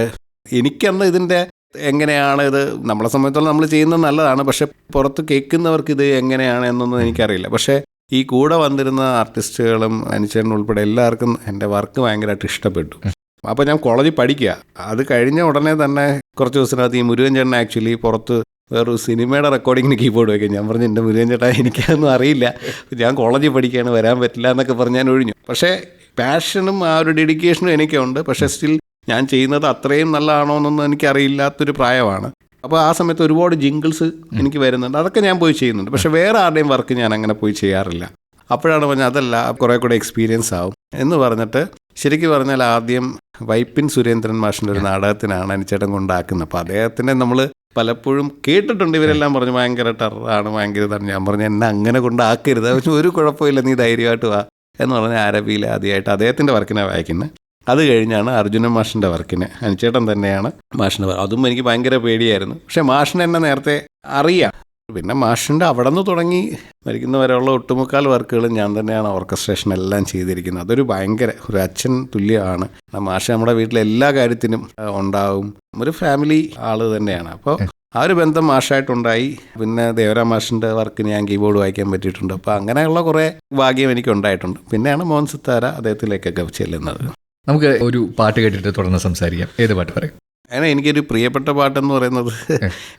എനിക്കന്ന് ഇതിൻ്റെ എങ്ങനെയാണ് ഇത്, നമ്മളെ സംബന്ധിച്ചോളം നമ്മൾ ചെയ്യുന്നത് നല്ലതാണ്, പക്ഷെ പുറത്ത് കേൾക്കുന്നവർക്ക് ഇത് എങ്ങനെയാണ് എന്നൊന്നും എനിക്കറിയില്ല. പക്ഷേ ഈ കൂടെ വന്നിരുന്ന ആർട്ടിസ്റ്റുകളും അനിച്ചേട്ടൻ ഉൾപ്പെടെ എല്ലാവർക്കും എൻ്റെ വർക്ക് ഭയങ്കരമായിട്ട് ഇഷ്ടപ്പെട്ടു. അപ്പോൾ ഞാൻ കോളേജിൽ പഠിക്കുക. അത് കഴിഞ്ഞ ഉടനെ തന്നെ കുറച്ച് ദിവസത്തിനകത്ത് ഈ മുരുകൻ ചേട്ടൻ ആക്ച്വലി പുറത്ത് വേറൊരു സിനിമയുടെ റെക്കോർഡിങ്ങിന് കീബോർഡ് വയ്ക്കും. ഞാൻ പറഞ്ഞു, എൻ്റെ മുരുകൻ ചേട്ടാ എനിക്കതൊന്നും അറിയില്ല, ഞാൻ കോളേജിൽ പഠിക്കുകയാണ്, വരാൻ പറ്റില്ല എന്നൊക്കെ പറഞ്ഞ് ഞാൻ ഒഴിഞ്ഞു. പക്ഷേ പാഷനും ആ ഒരു ഡെഡിക്കേഷനും എനിക്കുണ്ട്. പക്ഷേ സ്റ്റിൽ ഞാൻ ചെയ്യുന്നത് അത്രയും നല്ലതാണോ എന്നൊന്നും എനിക്കറിയില്ലാത്തൊരു പ്രായമാണ്. അപ്പോൾ ആ സമയത്ത് ഒരുപാട് ജിങ്കിൾസ് എനിക്ക് വരുന്നുണ്ട്, അതൊക്കെ ഞാൻ പോയി ചെയ്യുന്നുണ്ട്. പക്ഷേ വേറെ ആരുടെയും വർക്ക് ഞാൻ അങ്ങനെ പോയി ചെയ്യാറില്ല. അപ്പോഴാണ് പറഞ്ഞത് അതല്ല, കുറേ കൂടെ എക്സ്പീരിയൻസ് ആവും എന്ന് പറഞ്ഞിട്ട് ശരിക്കും പറഞ്ഞാൽ ആദ്യം വൈപ്പിൻ സുരേന്ദ്രൻ മാഷിൻ്റെ ഒരു നാടകത്തിനാണ് അനിച്ചേട്ടൻ കൊണ്ടാക്കുന്നത്. അപ്പോൾ അദ്ദേഹത്തിനെ നമ്മൾ പലപ്പോഴും കേട്ടിട്ടുണ്ട്. ഇവരെല്ലാം പറഞ്ഞു ഭയങ്കര ടെററാണ്, ഭയങ്കര ഇതാണ്. ഞാൻ പറഞ്ഞു, എന്നെ അങ്ങനെ കൊണ്ടാക്കരുത്, പക്ഷെ ഒരു കുഴപ്പമില്ല, നീ ധൈര്യമായിട്ട് വാ എന്ന് പറഞ്ഞാൽ ആരബിയിൽ ആദ്യമായിട്ട് അദ്ദേഹത്തിൻ്റെ വർക്കിനാണ് വായിക്കുന്നത്. അത് കഴിഞ്ഞാണ് അർജുനൻ മാഷിൻ്റെ വർക്കിന് അനിച്ചേട്ടൻ തന്നെയാണ് മാഷിൻ്റെ വർക്ക്. അതും എനിക്ക് ഭയങ്കര പേടിയായിരുന്നു. പക്ഷേ മാഷിനെ എന്നെ നേരത്തെ അറിയാം. പിന്നെ മാഷിൻ്റെ അവിടെ നിന്ന് തുടങ്ങി മരിക്കുന്ന വരെയുള്ള ഒട്ടുമുക്കാൽ വർക്കുകളും ഞാൻ തന്നെയാണ് ഓർക്കസ്ട്രേഷൻ എല്ലാം ചെയ്തിരിക്കുന്നത്. അതൊരു ഭയങ്കര ഒരു അച്ഛൻ തുല്യമാണ്. മാഷ് നമ്മുടെ വീട്ടിലെ എല്ലാ കാര്യത്തിനും ഉണ്ടാവും, ഒരു ഫാമിലി ആൾ തന്നെയാണ്. അപ്പോൾ ആ ഒരു ബന്ധം മാഷായിട്ടുണ്ടായി. പിന്നെ ദേവരാം മാഷിൻ്റെ വർക്കിന് ഞാൻ കീബോർഡ് വായിക്കാൻ പറ്റിയിട്ടുണ്ട്. അപ്പോൾ അങ്ങനെയുള്ള കുറേ ഭാഗ്യം എനിക്ക് ഉണ്ടായിട്ടുണ്ട്. പിന്നെയാണ് മോഹൻ സിത്താര അദ്ദേഹത്തിലേക്കൊക്കെ ചെല്ലുന്നത്. നമുക്ക് ഒരു പാട്ട് കേട്ടിട്ട് തുടർന്ന് സംസാരിക്കാം. ഏത് പാട്ട് പറയും? അങ്ങനെ എനിക്കൊരു പ്രിയപ്പെട്ട പാട്ടെന്ന് പറയുന്നത്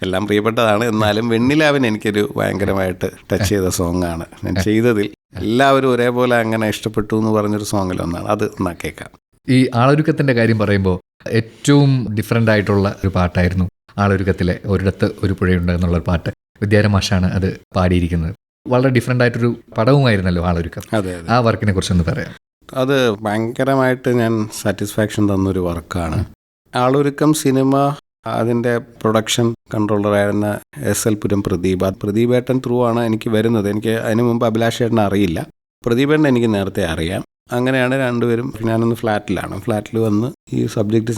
എല്ലാം പ്രിയപ്പെട്ടതാണ്, എന്നാലും വെണ്ണിലാവിന് എനിക്കൊരു ഭയങ്കരമായിട്ട് ടച്ച് ചെയ്ത സോങ്ങാണ് ഞാൻ ചെയ്തതിൽ. എല്ലാവരും ഒരേപോലെ അങ്ങനെ ഇഷ്ടപ്പെട്ടു എന്ന് പറഞ്ഞൊരു സോങ്ങിലൊന്നാണ് അത്. എന്നാ കേൾക്കാം. ഈ ആളൊരുക്കത്തിൻ്റെ കാര്യം പറയുമ്പോൾ ഏറ്റവും ഡിഫറെൻ്റ് ആയിട്ടുള്ള ഒരു പാട്ടായിരുന്നു ആളൊരുക്കത്തിലെ ഒരിടത്ത് ഒരു പുഴയുണ്ട് എന്നുള്ളൊരു പാട്ട്. വിദ്യാരംഗ മാഷാണ് അത് പാടിയിരിക്കുന്നത്. വളരെ ഡിഫറെൻ്റ് ആയിട്ടൊരു പടവുമായിരുന്നല്ലോ ആളൊരുക്കം. അതെ, ആ വർക്കിനെ കുറിച്ചൊന്ന് പറയാം. അത് ഭയങ്കരമായിട്ട് ഞാൻ സാറ്റിസ്ഫാക്ഷൻ തന്നൊരു വർക്കാണ്. ആളൊരുക്കം സിനിമ അതിൻ്റെ പ്രൊഡക്ഷൻ കൺട്രോളറായിരുന്ന SL പുരം പ്രദീപേട്ടൻ ത്രൂ ആണ് എനിക്ക് വരുന്നത്. എനിക്ക് അതിന് മുമ്പ് അഭിലാഷേട്ടനെ അറിയില്ല, പ്രദീപേട്ടനെ എനിക്ക് നേരത്തെ അറിയാം. അങ്ങനെയാണ് രണ്ടുപേരും. ഞാനൊന്ന് ഫ്ലാറ്റിൽ വന്ന് ഈ സബ്ജക്റ്റ്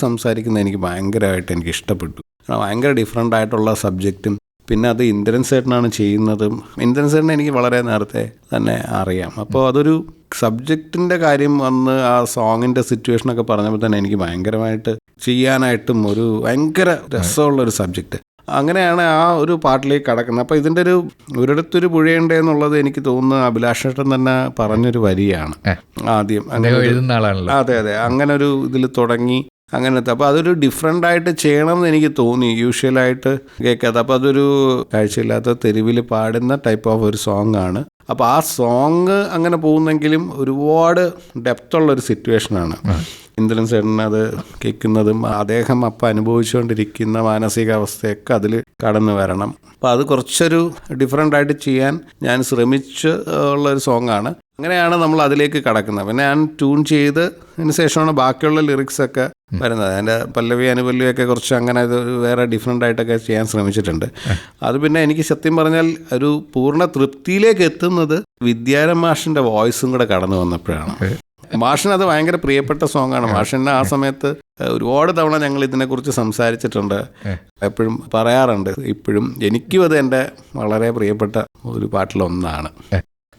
സംസാരിക്കുന്നത് എനിക്ക് ഭയങ്കരമായിട്ട് എനിക്ക് ഇഷ്ടപ്പെട്ടു. ഭയങ്കര ഡിഫറെൻ്റ് ആയിട്ടുള്ള സബ്ജക്റ്റും, പിന്നെ അത് ഇന്ദ്രൻ സേട്ടനാണ് ചെയ്യുന്നതും. ഇന്ദ്രൻ സേട്ടനെ എനിക്ക് വളരെ നേരത്തെ തന്നെ അറിയാം. അപ്പോൾ അതൊരു സബ്ജക്റ്റിൻ്റെ കാര്യം വന്ന് ആ സോങ്ങിൻ്റെ സിറ്റുവേഷനൊക്കെ പറഞ്ഞപ്പോൾ തന്നെ എനിക്ക് ഭയങ്കരമായിട്ട് ചെയ്യാനായിട്ടും ഒരു ഭയങ്കര രസമുള്ളൊരു സബ്ജക്റ്റ്. അങ്ങനെയാണ് ആ ഒരു പാട്ടിലേക്ക് കടക്കുന്നത്. അപ്പോൾ ഇതിൻ്റെ ഒരിടത്തൊരു പുഴയുണ്ട് എന്നുള്ളത് എനിക്ക് തോന്നുന്നു അഭിലാഷേട്ടൻ തന്നെ പറഞ്ഞൊരു വരിയാണ് ആദ്യം. അങ്ങനെ എഴുതുന്ന ആളാണല്ലോ. അതെ, അങ്ങനെ ഒരു ഇതിൽ തുടങ്ങി അങ്ങനത്തെ. അപ്പോൾ അതൊരു ഡിഫറെൻ്റ് ആയിട്ട് ചെയ്യണം എന്ന് എനിക്ക് തോന്നി, യൂഷ്വലായിട്ട് കേൾക്കാത്ത. അപ്പോൾ അതൊരു കാഴ്ചയില്ലാത്ത തെരുവിൽ പാടുന്ന ടൈപ്പ് ഓഫ് ഒരു സോങ് ആണ്. അപ്പോൾ ആ സോങ് അങ്ങനെ പോകുന്നെങ്കിലും ഒരുപാട് ഡെപ്തുള്ളൊരു സിറ്റുവേഷനാണ്. ഇന്ദ്രൻ ചേട്ടൻ അത് കേൾക്കുന്നതും അദ്ദേഹം അപ്പം അനുഭവിച്ചുകൊണ്ടിരിക്കുന്ന മാനസികാവസ്ഥയൊക്കെ അതിൽ കടന്നു വരണം. അപ്പോൾ അത് കുറച്ചൊരു ഡിഫറെൻ്റ് ആയിട്ട് ചെയ്യാൻ ഞാൻ ശ്രമിച്ച് ഉള്ളൊരു സോങ്ങാണ്. അങ്ങനെയാണ് നമ്മൾ അതിലേക്ക് കടക്കുന്നത്. പിന്നെ ഞാൻ ട്യൂൺ ചെയ്ത് അതിന് ശേഷമാണ് ബാക്കിയുള്ള ലിറിക്സൊക്കെ വരുന്നത്. അതിൻ്റെ പല്ലവി അനുപല്ലവിയൊക്കെ കുറച്ച് അങ്ങനെ വേറെ ഡിഫറെൻ്റ് ആയിട്ടൊക്കെ ചെയ്യാൻ ശ്രമിച്ചിട്ടുണ്ട്. അത് പിന്നെ എനിക്ക് സത്യം പറഞ്ഞാൽ ഒരു പൂർണ്ണ തൃപ്തിയിലേക്ക് എത്തുന്നത് വിദ്യാരൻ മാഷിൻ്റെ വോയിസും കൂടെ കടന്നു വന്നപ്പോഴാണ്. മാഷിന് അത് ഭയങ്കര പ്രിയപ്പെട്ട സോങ്ങാണ്. മാഷിന് ആ സമയത്ത് ഒരുപാട് തവണ ഞങ്ങൾ ഇതിനെക്കുറിച്ച് സംസാരിച്ചിട്ടുണ്ട്, എപ്പോഴും പറയാറുണ്ട്. ഇപ്പോഴും എനിക്കും അത് എൻ്റെ വളരെ പ്രിയപ്പെട്ട ഒരു പാട്ടിലൊന്നാണ്.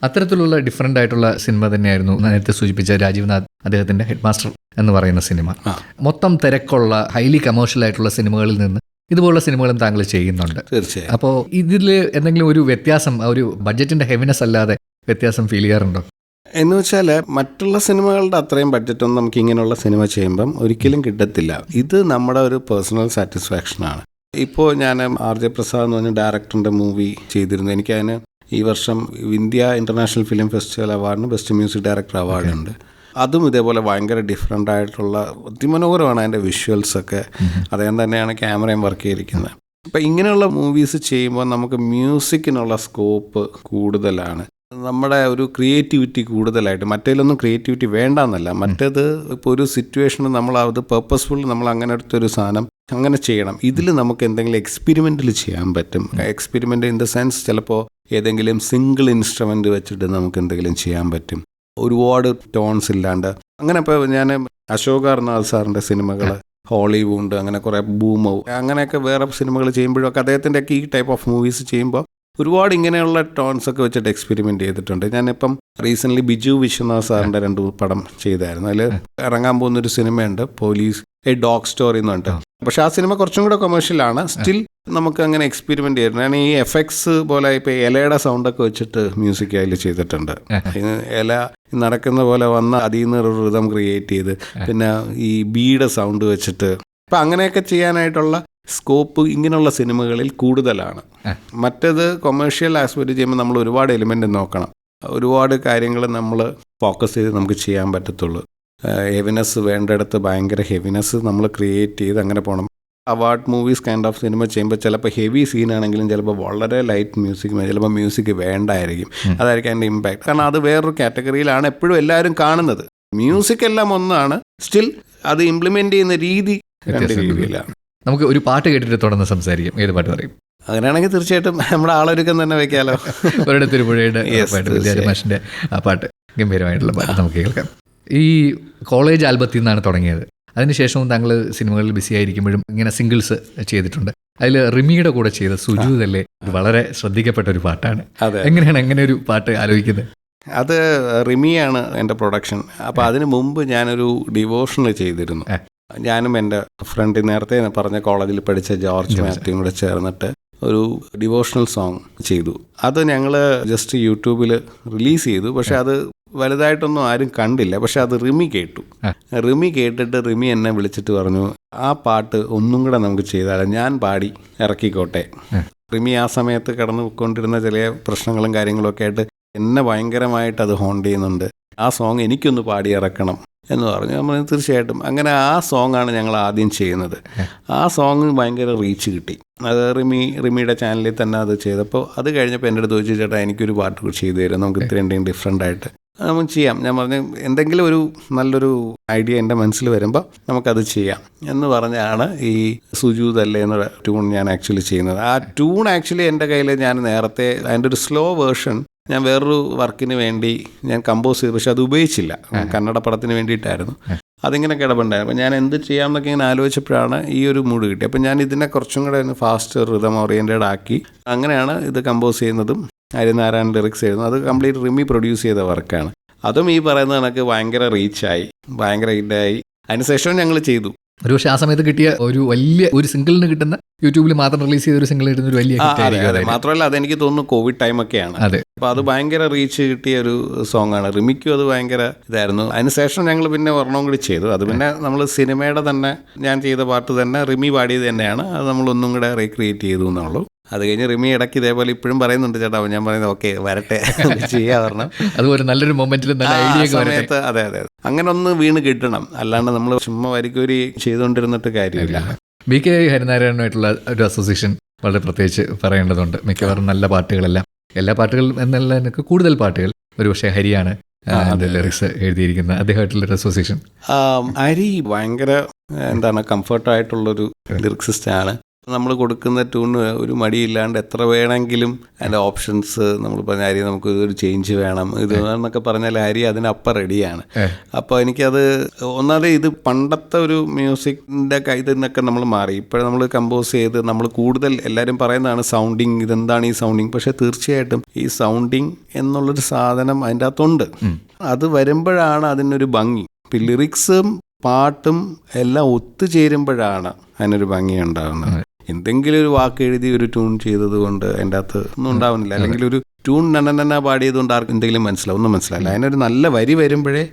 അത്തരത്തിലുള്ള ഡിഫറെൻ്റ് ആയിട്ടുള്ള സിനിമ തന്നെയായിരുന്നു നേരത്തെ സൂചിപ്പിച്ച രാജീവ് നാഥ് അദ്ദേഹത്തിൻ്റെ ഹെഡ് മാസ്റ്റർ എന്ന് പറയുന്ന സിനിമ. മൊത്തം തിരക്കുള്ള ഹൈലി കമേഴ്ഷ്യൽ ആയിട്ടുള്ള സിനിമകളിൽ നിന്ന് ഇതുപോലുള്ള സിനിമകളും താങ്കൾ ചെയ്യുന്നുണ്ട്. തീർച്ചയായും. അപ്പോൾ ഇതിൽ എന്തെങ്കിലും ഒരു വ്യത്യാസം, ഒരു ബഡ്ജറ്റിൻ്റെ ഹെവിനെസ് അല്ലാതെ വ്യത്യാസം ഫീൽ ചെയ്യാറുണ്ടോ? എന്ന് വെച്ചാൽ മറ്റുള്ള സിനിമകളുടെ അത്രയും ബഡ്ജറ്റൊന്നും നമുക്ക് ഇങ്ങനെയുള്ള സിനിമ ചെയ്യുമ്പം ഒരിക്കലും കിട്ടത്തില്ല. ഇത് നമ്മുടെ ഒരു പേഴ്സണൽ സാറ്റിസ്ഫാക്ഷനാണ്. ഇപ്പോൾ ഞാൻ RJ പ്രസാദ് എന്ന് പറഞ്ഞ ഡയറക്ടറിൻ്റെ മൂവി ചെയ്തിരുന്നു. എനിക്കതിന് ഈ വർഷം ഇന്ത്യ ഇൻ്റർനാഷണൽ ഫിലിം ഫെസ്റ്റിവൽ അവാർഡിന് ബെസ്റ്റ് മ്യൂസിക് ഡയറക്ടർ അവാർഡുണ്ട്. അതും ഇതേപോലെ ഭയങ്കര ഡിഫറെൻ്റ് ആയിട്ടുള്ള അതിമനോഹരമാണ് അതിൻ്റെ വിഷ്വൽസൊക്കെ. അദ്ദേഹം തന്നെയാണ് ക്യാമറയും വർക്ക് ചെയ്തിരിക്കുന്നത്. അപ്പം ഇങ്ങനെയുള്ള മൂവീസ് ചെയ്യുമ്പോൾ നമുക്ക് മ്യൂസിക്കിനുള്ള സ്കോപ്പ് കൂടുതലാണ്. നമ്മുടെ ഒരു ക്രിയേറ്റിവിറ്റി കൂടുതലായിട്ട്, മറ്റേലൊന്നും ക്രിയേറ്റിവിറ്റി വേണ്ടെന്നല്ല, മറ്റേത് ഇപ്പോൾ ഒരു സിറ്റുവേഷന് നമ്മൾ അത് പേർപ്പസ്ഫുൾ നമ്മൾ അങ്ങനെ എടുത്തൊരു സാധനം അങ്ങനെ ചെയ്യണം. ഇതിൽ നമുക്ക് എന്തെങ്കിലും എക്സ്പെരിമെൻ്റിൽ ചെയ്യാൻ പറ്റും. എക്സ്പെരിമെൻ്റ് ഇൻ ദ സെൻസ് ചിലപ്പോൾ ഏതെങ്കിലും സിംഗിൾ ഇൻസ്ട്രുമെൻ്റ് വെച്ചിട്ട് നമുക്ക് എന്തെങ്കിലും ചെയ്യാൻ പറ്റും, ഒരുപാട് ടോൺസ് ഇല്ലാണ്ട്. അങ്ങനെ ഇപ്പോൾ ഞാൻ അശോക് അർനാഥ് സാറിൻ്റെ സിനിമകൾ, ഹോളിവുഡ്, അങ്ങനെ കുറേ ബൂമോ, അങ്ങനെയൊക്കെ വേറെ സിനിമകൾ ചെയ്യുമ്പോഴൊക്കെ അദ്ദേഹത്തിൻ്റെയൊക്കെ ഈ ടൈപ്പ് ഓഫ് മൂവീസ് ചെയ്യുമ്പോൾ ഒരുപാട് ഇങ്ങനെയുള്ള ടോൺസൊക്കെ വെച്ചിട്ട് എക്സ്പെരിമെൻ്റ് ചെയ്തിട്ടുണ്ട്. ഞാനിപ്പം റീസെൻ്റ്ലി ബിജു വിശ്വനാഥ് സാറിൻ്റെ 2 പടം ചെയ്തായിരുന്നു. അതിൽ ഇറങ്ങാൻ പോകുന്നൊരു സിനിമയുണ്ട്, പോലീസ് എ ഡോഗ് സ്റ്റോറി എന്ന് പറഞ്ഞിട്ട്. പക്ഷേ ആ സിനിമ കുറച്ചും കൂടെ കൊമേഴ്ഷ്യലാണ്. സ്റ്റിൽ നമുക്ക് അങ്ങനെ എക്സ്പെരിമെൻ്റ് ചെയ്തിട്ടുണ്ട്. ഞാൻ ഈ എഫക്ട്സ് പോലെ ഇപ്പോൾ ഇലയുടെ സൗണ്ടൊക്കെ വെച്ചിട്ട് മ്യൂസിക് അതിൽ ചെയ്തിട്ടുണ്ട്. ഇല നടക്കുന്ന പോലെ വന്ന് അതിൽ നിന്ന് ഒരു റിതം ക്രിയേറ്റ് ചെയ്ത്, പിന്നെ ഈ ബീയുടെ സൗണ്ട് വെച്ചിട്ട്, അപ്പം അങ്ങനെയൊക്കെ ചെയ്യാനായിട്ടുള്ള സ്കോപ്പ് ഇങ്ങനെയുള്ള സിനിമകളിൽ കൂടുതലാണ്. മറ്റേത് കൊമേഴ്ഷ്യൽ ആസ്പെക്ട് ചെയ്യുമ്പോൾ നമ്മൾ ഒരുപാട് എലിമെൻ്റ് നോക്കണം, ഒരുപാട് കാര്യങ്ങൾ നമ്മൾ ഫോക്കസ് ചെയ്ത് നമുക്ക് ചെയ്യാൻ പറ്റത്തുള്ളൂ. ഹെവിനെസ് വേണ്ടിടത്ത് ഭയങ്കര ഹെവിനെസ് നമ്മൾ ക്രിയേറ്റ് ചെയ്ത് അങ്ങനെ പോകണം. Award movies kind of cinema ചെയ്യുമ്പോൾ ചിലപ്പോൾ ഹെവി സീനാണെങ്കിലും ചിലപ്പോൾ വളരെ ലൈറ്റ് മ്യൂസിക്, ചിലപ്പോൾ മ്യൂസിക് വേണ്ടായിരിക്കും. അതായിരിക്കും അതിൻ്റെ ഇമ്പാക്ട്. കാരണം അത് വേറൊരു കാറ്റഗറിയിലാണ് എപ്പോഴും എല്ലാവരും കാണുന്നത്. മ്യൂസിക് എല്ലാം ഒന്നാണ്, സ്റ്റിൽ അത് ഇംപ്ലിമെൻ്റ് ചെയ്യുന്ന രീതി രണ്ട് രീതിയിലാണ്. നമുക്ക് ഒരു പാട്ട് കേട്ടിട്ട് തുടർന്ന് സംസാരിക്കാം. ഏത് പാട്ട് പറയും? അങ്ങനെയാണെങ്കിൽ തീർച്ചയായിട്ടും നമ്മുടെ ആളൊരുക്കം തന്നെ വെക്കാലോ. ഒരിടത്തൊരു പുഴയുടെ വിദ്യാരൻ മാഷിൻ്റെ ആ പാട്ട്, ഗംഭീരമായിട്ടുള്ള പാട്ട് നമുക്ക് കേൾക്കാം. ഈ കോളേജ് ആൽബത്തിൽ നിന്നാണ് തുടങ്ങിയത്. അതിനുശേഷവും താങ്കൾ സിനിമകളിൽ ബിസി ആയിരിക്കുമ്പോഴും ഇങ്ങനെ സിംഗിൾസ് ചെയ്തിട്ടുണ്ട്. അതിൽ റിമിയുടെ കൂടെ ചെയ്ത സുജൂതല്ലേ വളരെ ശ്രദ്ധിക്കപ്പെട്ട ഒരു പാട്ടാണ്. എങ്ങനെയാണ് അങ്ങനെ ഒരു പാട്ട് ആലോചിക്കുന്നത്? അത് റിമിയാണ് എൻ്റെ പ്രൊഡക്ഷൻ. അപ്പോൾ അതിന് മുമ്പ് ഞാനൊരു ഡിവോഷണൽ ചെയ്തിരുന്നു. ഞാനും എൻ്റെ ഫ്രണ്ട് നേരത്തെ പറഞ്ഞ കോളേജിൽ പഠിച്ച ജോർജ് മാത്യുവും കൂടെ ചേർന്നിട്ട് ഒരു ഡിവോഷണൽ സോങ് ചെയ്തു. അത് ഞങ്ങൾ ജസ്റ്റ് യൂട്യൂബിൽ റിലീസ് ചെയ്തു. പക്ഷെ അത് വലുതായിട്ടൊന്നും ആരും കണ്ടില്ല. പക്ഷെ അത് റിമി കേട്ടു. റിമി കേട്ടിട്ട് റിമി എന്നെ വിളിച്ചിട്ട് പറഞ്ഞു, ആ പാട്ട് ഒന്നും കൂടെ നമുക്ക് ചെയ്താലോ, ഞാൻ പാടി ഇറക്കിക്കോട്ടെ. റിമി ആ സമയത്ത് കടന്നു പോയിക്കൊണ്ടിരുന്ന ചില പ്രശ്നങ്ങളും കാര്യങ്ങളും ഒക്കെ ആയിട്ട് എന്നെ ഭയങ്കരമായിട്ട് അത് ഹോണ്ട് ചെയ്യുന്നുണ്ട്. ആ സോങ് എനിക്കൊന്ന് പാടി ഇറക്കണം എന്ന് പറഞ്ഞു. നമ്മൾ തീർച്ചയായിട്ടും അങ്ങനെ ആ സോങ്ങാണ് ഞങ്ങൾ ആദ്യം ചെയ്യുന്നത്. ആ സോങ് ഭയങ്കര റീച്ച് കിട്ടി. അത് റിമിയുടെ ചാനലിൽ തന്നെ അത് ചെയ്തപ്പോൾ അത് കഴിഞ്ഞപ്പോൾ എൻ്റെ അടുത്ത് ചോദിച്ചു, ചേട്ടാ എനിക്കൊരു പാട്ട് ചെയ്തു തരും, നമുക്ക് ഇത്രയും ഡിഫറെൻ്റ് ആയിട്ട് നമുക്ക് ചെയ്യാം. ഞാൻ പറഞ്ഞു, എന്തെങ്കിലും ഒരു നല്ലൊരു ഐഡിയ എൻ്റെ മനസ്സിൽ വരുമ്പോൾ നമുക്കത് ചെയ്യാം എന്ന് പറഞ്ഞാണ് ഈ സുജൂതല്ലേ എന്ന ട്യൂൺ ഞാൻ ആക്ച്വലി ചെയ്യുന്നത്. ആ ട്യൂൺ ആക്ച്വലി എൻ്റെ കയ്യിൽ ഞാൻ നേരത്തെ അതിൻ്റെ ഒരു സ്ലോ വേർഷൻ ഞാൻ വേറൊരു വർക്കിന് വേണ്ടി ഞാൻ കമ്പോസ് ചെയ്തു. പക്ഷെ അത് ഉപയോഗിച്ചില്ല, കന്നഡ പടത്തിന് വേണ്ടിയിട്ടായിരുന്നു. അതിങ്ങനെ കിടപ്പുണ്ടായിരുന്നു. അപ്പോൾ ഞാൻ എന്ത് ചെയ്യാമെന്നൊക്കെ ഇങ്ങനെ ആലോചിച്ചപ്പോഴാണ് ഈ ഒരു മൂഡ് കിട്ടി. അപ്പോൾ ഞാൻ ഇതിനെ കുറച്ചും കൂടെ ഒന്ന് ഫാസ്റ്റ് റിതം ഓറിയൻറ്റഡ് ആക്കി അങ്ങനെയാണ് ഇത് കമ്പോസ് ചെയ്യുന്നതും ഹരിനാരായണൻ ലിറിക്സ് എഴുതുന്നു. അത് കംപ്ലീറ്റ് റിമി പ്രൊഡ്യൂസ് ചെയ്ത വർക്കാണ്. അതും ഈ പറയുന്ന കണക്ക് ഭയങ്കര റീച്ചായി, ഭയങ്കര ഹിറ്റായി. അതിനുശേഷവും ഞങ്ങൾ ചെയ്തു. ഒരു പക്ഷേ ആ സമയത്ത് കിട്ടിയ ഒരു വലിയ ഒരു സിംഗിളിന് കിട്ടുന്ന യൂട്യൂബിൽ മാത്രം റിലീസ് ചെയ്ത ഒരു സിംഗിൾ ഇടുന്ന ഒരു വലിയ ഹിറ്റ് ആയിരിക്കും. മാത്രമല്ല അതെനിക്ക് തോന്നുന്നു കോവിഡ് ടൈമൊക്കെയാണ്. അതെ. അപ്പോൾ അത് ഭയങ്കര റീച്ച് കിട്ടിയ ഒരു സോങ് ആണ്. റിമിക്കും അത് ഭയങ്കര ഇതായിരുന്നു. അതിനുശേഷം ഞങ്ങൾ പിന്നെ ഒരെണ്ണം കൂടി ചെയ്തു. അത് പിന്നെ നമ്മൾ സിനിമയുടെ തന്നെ ഞാൻ ചെയ്ത പാട്ട് തന്നെ റിമി പാടിയത് തന്നെയാണ്. അത് നമ്മളൊന്നും കൂടെ റീക്രിയേറ്റ് ചെയ്തു എന്നുള്ളൂ. അത് കഴിഞ്ഞ് റിമി ഇടയ്ക്ക് ഇതേപോലെ ഇപ്പോഴും പറയുന്നുണ്ട് ചേട്ടാ, ഞാൻ പറയുന്നത് ഓക്കെ വരട്ടെ ചെയ്യാൻ പറഞ്ഞാൽ അതുപോലെ നല്ലൊരു മൊമെന്റിൽ നല്ല ഐഡിയ സമയത്ത് അതെ അങ്ങനെ ഒന്ന് വീണ് കിട്ടണം. അല്ലാണ്ട് നമ്മൾ ചുമ്മാ വരിക്കൂരി ചെയ്തുകൊണ്ടിരുന്നിട്ട് കാര്യമില്ല. ബി കെ ഹരിനാരായണനുമായിട്ടുള്ള ഒരു അസോസിയേഷൻ വളരെ പ്രത്യേകിച്ച് പറയേണ്ടതുണ്ട്. മിക്കവാറും നല്ല പാട്ടുകളെല്ലാം, എല്ലാ പാട്ടുകളും എന്നല്ല, എനിക്ക് കൂടുതൽ പാട്ടുകൾ ഒരുപക്ഷെ ഹരിയാണ് ലിറിക്സ് എഴുതിയിരിക്കുന്ന. അദ്ദേഹമായിട്ടുള്ളൊരു അസോസിയേഷൻ. ഹരി ഭയങ്കര എന്താണ് കംഫർട്ടായിട്ടുള്ളൊരു ലിറിക്സിസ്റ്റാണ്. നമ്മൾ കൊടുക്കുന്ന ട്യൂണ് ഒരു മടിയില്ലാണ്ട് എത്ര വേണമെങ്കിലും അതിൻ്റെ ഓപ്ഷൻസ് നമ്മൾ പറഞ്ഞ ഹരി നമുക്ക് ഒരു ചേഞ്ച് വേണം ഇത് എന്നൊക്കെ പറഞ്ഞാൽ ഹരി അതിനപ്പം റെഡിയാണ്. അപ്പോൾ എനിക്കത് ഒന്നാമത് ഇത് പണ്ടത്തെ ഒരു മ്യൂസിക്കിൻ്റെ ഇതിൽ നിന്നൊക്കെ നമ്മൾ മാറി. ഇപ്പോഴും നമ്മൾ കമ്പോസ് ചെയ്ത് നമ്മൾ കൂടുതൽ എല്ലാവരും പറയുന്നതാണ് സൗണ്ടിങ്, ഇതെന്താണ് ഈ സൗണ്ടിങ്. പക്ഷേ തീർച്ചയായിട്ടും ഈ സൗണ്ടിങ് എന്നുള്ളൊരു സാധനം അതിൻ്റെ അകത്തുണ്ട്. അത് വരുമ്പോഴാണ് അതിനൊരു ഭംഗി. ഇപ്പം ലിറിക്സും പാട്ടും എല്ലാം ഒത്തുചേരുമ്പോഴാണ് അതിനൊരു ഭംഗി ഉണ്ടാകുന്നത്. എന്തെങ്കിലും ഒരു വാക്ക് എഴുതി ഒരു ട്യൂൺ ചെയ്തത് കൊണ്ട് അതിൻ്റെ അകത്ത് ഒന്നും ഉണ്ടാവുന്നില്ല. അല്ലെങ്കിൽ ഒരു ട്യൂൺ നന്ന പാടിയത് കൊണ്ട് ആർക്കും എന്തെങ്കിലും ഒന്നും മനസ്സിലാവില്ല. അതിനൊരു നല്ല വരി വരുമ്പോഴേ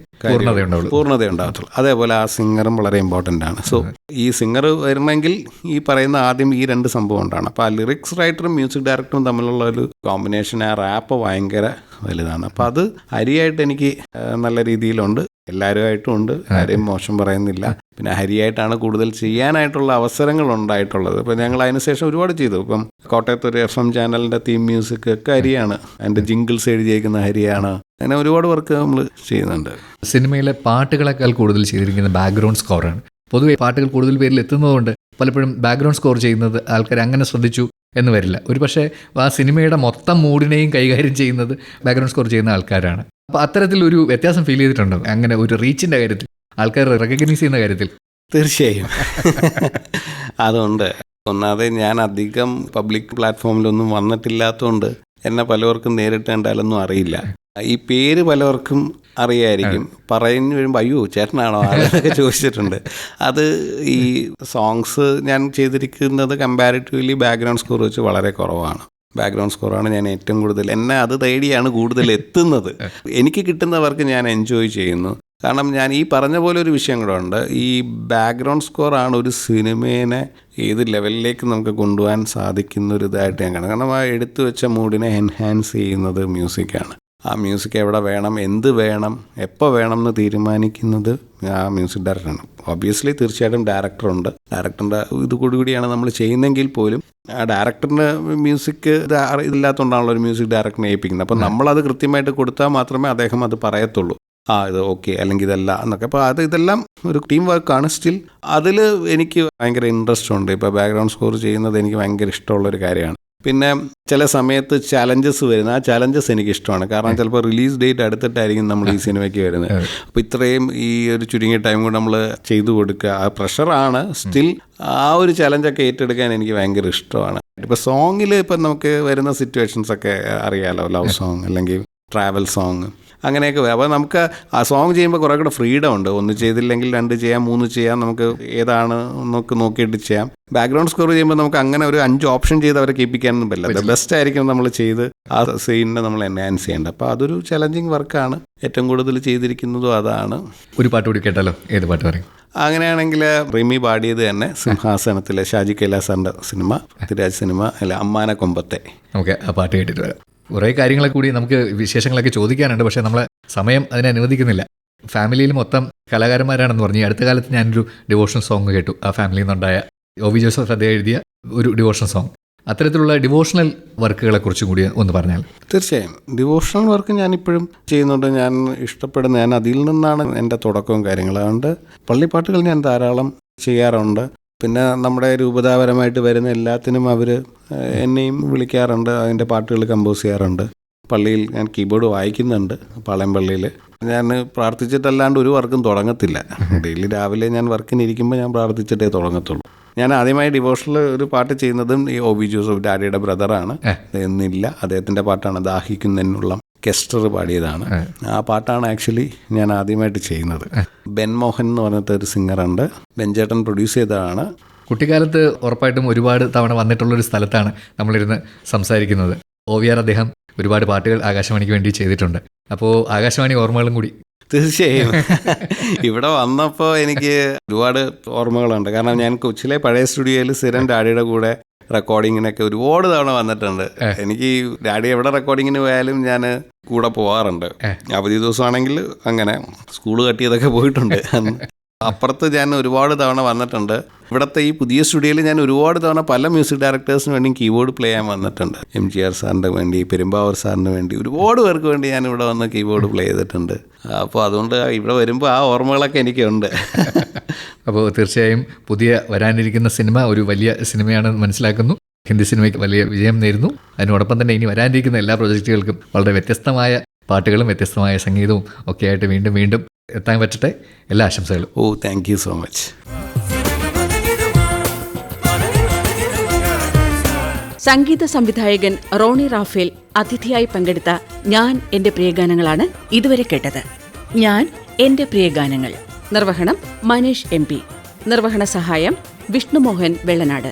പൂർണ്ണത ഉണ്ടാകത്തുള്ളൂ. അതേപോലെ ആ സിംഗറും വളരെ ഇമ്പോർട്ടൻ്റ് ആണ്. സോ ഈ സിംഗർ വരണമെങ്കിൽ ഈ പറയുന്ന ആദ്യം ഈ രണ്ട് സംഭവം ഉണ്ടാണ്. അപ്പോൾ ആ ലിറിക്സ് റൈറ്ററും മ്യൂസിക് ഡയറക്ടറും തമ്മിലുള്ള ഒരു കോമ്പിനേഷൻ, ആ റാപ്പ് ഭയങ്കര വലുതാണ്. അപ്പോൾ അത് ഹരിയായിട്ട് എനിക്ക് നല്ല രീതിയിലുണ്ട്. എല്ലാവരുമായിട്ടും ഉണ്ട്, ആരെയും മോശം പറയുന്നില്ല. പിന്നെ ഹരിയായിട്ടാണ് കൂടുതൽ ചെയ്യാനായിട്ടുള്ള അവസരങ്ങൾ ഉണ്ടായിട്ടുള്ളത്. ഇപ്പം ഞങ്ങൾ അതിനുശേഷം ഒരുപാട് ചെയ്തു. ഇപ്പം കോട്ടയത്ത് ഒരു FM ചാനലിൻ്റെ തീം മ്യൂസിക് ഒക്കെ ഹരിയാണ്, അതിൻ്റെ ജിങ്കിൾസ് എഴുതിയേക്കുന്ന ഹരിയാണ്. അങ്ങനെ ഒരുപാട് വർക്ക് നമ്മൾ ചെയ്യുന്നുണ്ട്. സിനിമയിലെ പാട്ടുകളെക്കാൾ കൂടുതൽ ചെയ്തിരിക്കുന്ന ബാക്ക്ഗ്രൗണ്ട് സ്കോറാണ്. പൊതുവെ പാട്ടുകൾ കൂടുതൽ പേരിൽ എത്തുന്നതുകൊണ്ട് പലപ്പോഴും ബാക്ക്ഗ്രൗണ്ട് സ്കോർ ചെയ്യുന്നത് ആൾക്കാർ അങ്ങനെ ശ്രദ്ധിച്ചു എന്ന് വരില്ല. ഒരു പക്ഷേ ആ സിനിമയുടെ മൊത്തം മൂഡിനെയും കൈകാര്യം ചെയ്യുന്നത് ബാക്ക്ഗ്രൗണ്ട് സ്കോർ ചെയ്യുന്ന ആൾക്കാരാണ്. അപ്പോൾ അത്തരത്തിലൊരു വ്യത്യാസം ഫീൽ ചെയ്തിട്ടുണ്ടോ അങ്ങനെ ഒരു റീച്ചിൻ്റെ കാര്യത്തിൽ, ആൾക്കാർ റെക്കഗ്നൈസ് ചെയ്യുന്ന കാര്യത്തിൽ? തീർച്ചയായും അതുകൊണ്ട്. ഒന്നാമത് ഞാൻ അധികം പബ്ലിക് പ്ലാറ്റ്ഫോമിലൊന്നും വന്നിട്ടില്ലാത്തതുകൊണ്ട് എന്നെ പലവർക്കും നേരിട്ട് കണ്ടാലൊന്നും അറിയില്ല. ഈ പേര് പലവർക്കും അറിയായിരിക്കും. പറഞ്ഞു വരുമ്പോൾ അയ്യോ ചേട്ടനാണോ അതൊക്കെ ചോദിച്ചിട്ടുണ്ട്. അത് ഈ സോങ്സ് ഞാൻ ചെയ്തിരിക്കുന്നത് കമ്പാരിറ്റീവ്ലി ബാക്ക്ഗ്രൗണ്ട് സ്കോർ വെച്ച് വളരെ കുറവാണ്. ബാക്ക്ഗ്രൗണ്ട് സ്കോറാണ് ഞാൻ ഏറ്റവും കൂടുതൽ, എന്നെ അത് തേടിയാണ് കൂടുതൽ എത്തുന്നത്. എനിക്ക് കിട്ടുന്നവർക്ക് ഞാൻ എൻജോയ് ചെയ്യുന്നു. കാരണം ഞാൻ ഈ പറഞ്ഞ പോലെ ഒരു വിഷയം കൂടെ ഉണ്ട്. ഈ ബാക്ക്ഗ്രൗണ്ട് സ്കോറാണ് ഒരു സിനിമേനെ ഏത് ലെവലിലേക്ക് നമുക്ക് കൊണ്ടുപോകാൻ സാധിക്കുന്ന ഒരു ഇതായിട്ട് ഞാൻ കാണും. കാരണം ആ എടുത്തു വെച്ച മൂഡിനെ എൻഹാൻസ് ചെയ്യുന്നത് മ്യൂസിക്കാണ്. ആ മ്യൂസിക് എവിടെ വേണം, എന്ത് വേണം, എപ്പോൾ വേണം എന്ന് തീരുമാനിക്കുന്നത് ആ മ്യൂസിക് ഡയറക്ടറാണ്. ഒബ്വിയസ്ലി തീർച്ചയായിട്ടും ഡയറക്ടറുണ്ട്. ഡയറക്ടറിൻ്റെ ഇതുകൂടിയാണ് നമ്മൾ ചെയ്യുന്നെങ്കിൽ പോലും ആ ഡയറക്ടറിൻ്റെ മ്യൂസിക് ഇതില്ലാത്തതുകൊണ്ടാണല്ലോ ഒരു മ്യൂസിക് ഡയറക്ടറിനെ ഏൽപ്പിക്കുന്നത്. അപ്പം നമ്മളത് കൃത്യമായിട്ട് കൊടുത്താൽ മാത്രമേ അദ്ദേഹം അത് പറയത്തുള്ളൂ. ഇത് ഓക്കെ അല്ലെങ്കിൽ ഇതല്ല എന്നൊക്കെ. അപ്പോൾ ഇതെല്ലാം ഒരു ടീം വർക്കാണ്. സ്റ്റിൽ അതിൽ എനിക്ക് ഭയങ്കര ഇൻട്രസ്റ്റ് ഉണ്ട്. ഇപ്പോൾ ബാക്ക്ഗ്രൗണ്ട് സ്കോർ ചെയ്യുന്നത് എനിക്ക് ഭയങ്കര ഇഷ്ടമുള്ളൊരു കാര്യമാണ്. പിന്നെ ചില സമയത്ത് ചലഞ്ചസ് വരുന്നത്, ആ ചലഞ്ചസ് എനിക്കിഷ്ടമാണ്. കാരണം ചിലപ്പോൾ റിലീസ് ഡേറ്റ് അടുത്തിട്ടായിരിക്കും നമ്മൾ ഈ സിനിമയ്ക്ക് വരുന്നത്. അപ്പോൾ ഇത്രയും ഈ ഒരു ചുരുങ്ങിയ ടൈം കൊണ്ട് നമ്മൾ ചെയ്തു കൊടുക്കുക, ആ പ്രഷറാണ്. സ്റ്റിൽ ആ ഒരു ചലഞ്ചൊക്കെ ഏറ്റെടുക്കാൻ എനിക്ക് ഭയങ്കര ഇഷ്ടമാണ്. ഇപ്പോൾ സോങ്ങിൽ ഇപ്പം നമുക്ക് വരുന്ന സിറ്റുവേഷൻസൊക്കെ അറിയാമല്ലോ, ലവ് സോങ് അല്ലെങ്കിൽ ട്രാവൽ സോങ് അങ്ങനെയൊക്കെ. അപ്പോൾ നമുക്ക് ആ സോങ് ചെയ്യുമ്പോൾ കുറേ കൂടെ ഫ്രീഡം ഉണ്ട്. 1 ചെയ്തില്ലെങ്കിൽ 2 ചെയ്യാം, 3 ചെയ്യാം, നമുക്ക് ഏതാണ് നോക്കിയിട്ട് ചെയ്യാം. ബാക്ക്ഗ്രൗണ്ട് സ്കോർ ചെയ്യുമ്പോൾ നമുക്ക് അങ്ങനെ ഒരു 5 ഓപ്ഷൻ ചെയ്ത് അവരെ കേൾപ്പിക്കാനൊന്നും പറ്റില്ല. ബെസ്റ്റ് ആയിരിക്കും നമ്മൾ ചെയ്ത് ആ സീനിനെ നമ്മൾ എൻഹാൻസ് ചെയ്യേണ്ടത്. അപ്പോൾ അതൊരു ചലഞ്ചിങ് വർക്കാണ്. ഏറ്റവും കൂടുതൽ ചെയ്തിരിക്കുന്നതും അതാണ്. ഒരു പാട്ട് കൂടി കേട്ടാലോ? ഏത് പാട്ട് പറയും? അങ്ങനെയാണെങ്കിൽ റിമി പാടിയത് തന്നെ സിംഹാസനത്തിലെ ഷാജി കൈലാസറിൻ്റെ സിനിമ, പൃഥ്വിരാജ് സിനിമ അല്ല അമ്മാന കൊമ്പത്തെ. ഓക്കെ, ആ പാട്ട് കേട്ടിട്ട് വരാം. കുറേ കാര്യങ്ങളൊക്കെ കൂടി നമുക്ക് വിശേഷങ്ങളൊക്കെ ചോദിക്കാനുണ്ട്, പക്ഷേ നമ്മളെ സമയം അതിനെ അനുവദിക്കുന്നില്ല. ഫാമിലിയിൽ മൊത്തം കലാകാരന്മാരാണെന്ന് പറഞ്ഞു. ഈ അടുത്ത കാലത്ത് ഞാനൊരു ഡിവോഷണൽ സോങ് കേട്ടു. ആ ഫാമിലിയിൽ നിന്നുണ്ടായ OV ജോസഫ് അദ്ദേഹം എഴുതിയ ഒരു ഡിവോഷണൽ സോങ്. അത്തരത്തിലുള്ള ഡിവോഷണൽ വർക്കുകളെ കുറിച്ചും കൂടി ഒന്ന് പറഞ്ഞാൽ. തീർച്ചയായും ഡിവോഷണൽ വർക്ക് ഞാനിപ്പോഴും ചെയ്യുന്നുണ്ട്. ഞാൻ ഇഷ്ടപ്പെടുന്ന, ഞാൻ അതിൽ നിന്നാണ് എൻ്റെ തുടക്കവും കാര്യങ്ങളും. അതുകൊണ്ട് പള്ളിപ്പാട്ടുകൾ ഞാൻ ധാരാളം ചെയ്യാറുണ്ട്. പിന്നെ നമ്മുടെ രൂപതാപരമായിട്ട് വരുന്ന എല്ലാത്തിനും അവർ എന്നെയും വിളിക്കാറുണ്ട്, അതിൻ്റെ പാട്ടുകൾ കമ്പോസ് ചെയ്യാറുണ്ട്. പള്ളിയിൽ ഞാൻ കീബോർഡ് വായിക്കുന്നുണ്ട്. പാളയം പള്ളിയിൽ ഞാൻ പ്രാർത്ഥിച്ചിട്ടല്ലാണ്ട് ഒരു വർക്കും തുടങ്ങത്തില്ല. ഡെയിലി രാവിലെ ഞാൻ വർക്കിനിരിക്കുമ്പോൾ ഞാൻ പ്രാർത്ഥിച്ചിട്ടേ തുടങ്ങത്തുള്ളൂ. ഞാൻ ആദ്യമായി ഡിവോഷണൽ ഒരു പാട്ട് ചെയ്യുന്നതും ഈ OV ജോസഫ് ഡാഡിയുടെ ബ്രദറാണ്. എന്നില്ല, അദ്ദേഹത്തിൻ്റെ പാട്ടാണ് ദാഹിക്കുന്നതിനുള്ള കെസ്റ്റർ പാടിയതാണ്. ആ പാട്ടാണ് ആക്ച്വലി ഞാൻ ആദ്യമായിട്ട് ചെയ്യുന്നത്. ബെൻ മോഹൻ എന്ന് പറഞ്ഞിട്ട് ഒരു സിംഗറുണ്ട്. ബെൻചേട്ടൻ പ്രൊഡ്യൂസ് ചെയ്തതാണ്. കുട്ടിക്കാലത്ത് ഉറപ്പായിട്ടും ഒരുപാട് തവണ വന്നിട്ടുള്ളൊരു സ്ഥലത്താണ് നമ്മളിരുന്ന് സംസാരിക്കുന്നത്. OVR അദ്ദേഹം ഒരുപാട് പാട്ടുകൾ ആകാശവാണിക്ക് വേണ്ടി ചെയ്തിട്ടുണ്ട്. അപ്പോൾ ആകാശവാണി ഓർമ്മകളും കൂടി. തീർച്ചയായും ഇവിടെ വന്നപ്പോൾ എനിക്ക് ഒരുപാട് ഓർമ്മകളുണ്ട്. കാരണം ഞാൻ കൊച്ചിയിലെ പഴയ സ്റ്റുഡിയോയിൽ സ്ഥിരം ഡാഡിയുടെ കൂടെ റെക്കോർഡിങ്ങിനൊക്കെ ഒരുപാട് തവണ വന്നിട്ടുണ്ട്. എനിക്ക് ഡാഡി എവിടെ റെക്കോർഡിങ്ങിന് പോയാലും ഞാൻ കൂടെ പോകാറുണ്ട്. അവധി ദിവസമാണെങ്കിൽ അങ്ങനെ സ്കൂൾ കട്ടിയതൊക്കെ പോയിട്ടുണ്ട്. അപ്പുറത്ത് ഞാൻ ഒരുപാട് തവണ വന്നിട്ടുണ്ട്. ഇവിടുത്തെ ഈ പുതിയ സ്റ്റുഡിയോയിൽ ഞാൻ ഒരുപാട് തവണ പല മ്യൂസിക് ഡയറക്ടേഴ്സിന് വേണ്ടി കീബോർഡ് പ്ലേ ചെയ്യാൻ വന്നിട്ടുണ്ട്. MGR സാറിൻ്റെ വേണ്ടി, പെരുമ്പാവൂർ സാറിന് വേണ്ടി, ഒരുപാട് പേർക്ക് വേണ്ടി ഞാൻ ഇവിടെ വന്ന് കീബോർഡ് പ്ലേ ചെയ്തിട്ടുണ്ട്. അപ്പോൾ അതുകൊണ്ട് ഇവിടെ വരുമ്പോൾ ആ ഓർമ്മകളൊക്കെ എനിക്കുണ്ട്. അപ്പോൾ തീർച്ചയായും പുതിയ വരാനിരിക്കുന്ന സിനിമ ഒരു വലിയ സിനിമയാണെന്ന് മനസ്സിലാക്കുന്നു. ഹിന്ദി സിനിമയ്ക്ക് വലിയ വിജയം നേരുന്നു. അതിനോടൊപ്പം തന്നെ ഇനി വരാനിരിക്കുന്ന എല്ലാ പ്രൊജക്റ്റുകൾക്കും വളരെ വ്യത്യസ്തമായ പാട്ടുകളും വ്യത്യസ്തമായ സംഗീതവും ഒക്കെ ആയിട്ട് വീണ്ടും വീണ്ടും എത്താൻ പറ്റട്ടെ. എല്ലാ ആശംസകളും. Thank you so much. സംഗീത സംവിധായകൻ റോണി റാഫേൽ അതിഥിയായി പങ്കെടുത്ത ഞാൻ എന്റെ പ്രിയഗാനങ്ങളാണ് ഇതുവരെ കേട്ടത്. ഞാൻ എന്റെ പ്രിയഗാനങ്ങൾ നിർവഹണം മനീഷ് MP. നിർവഹണ സഹായം വിഷ്ണുമോഹൻ വെള്ളനാട്.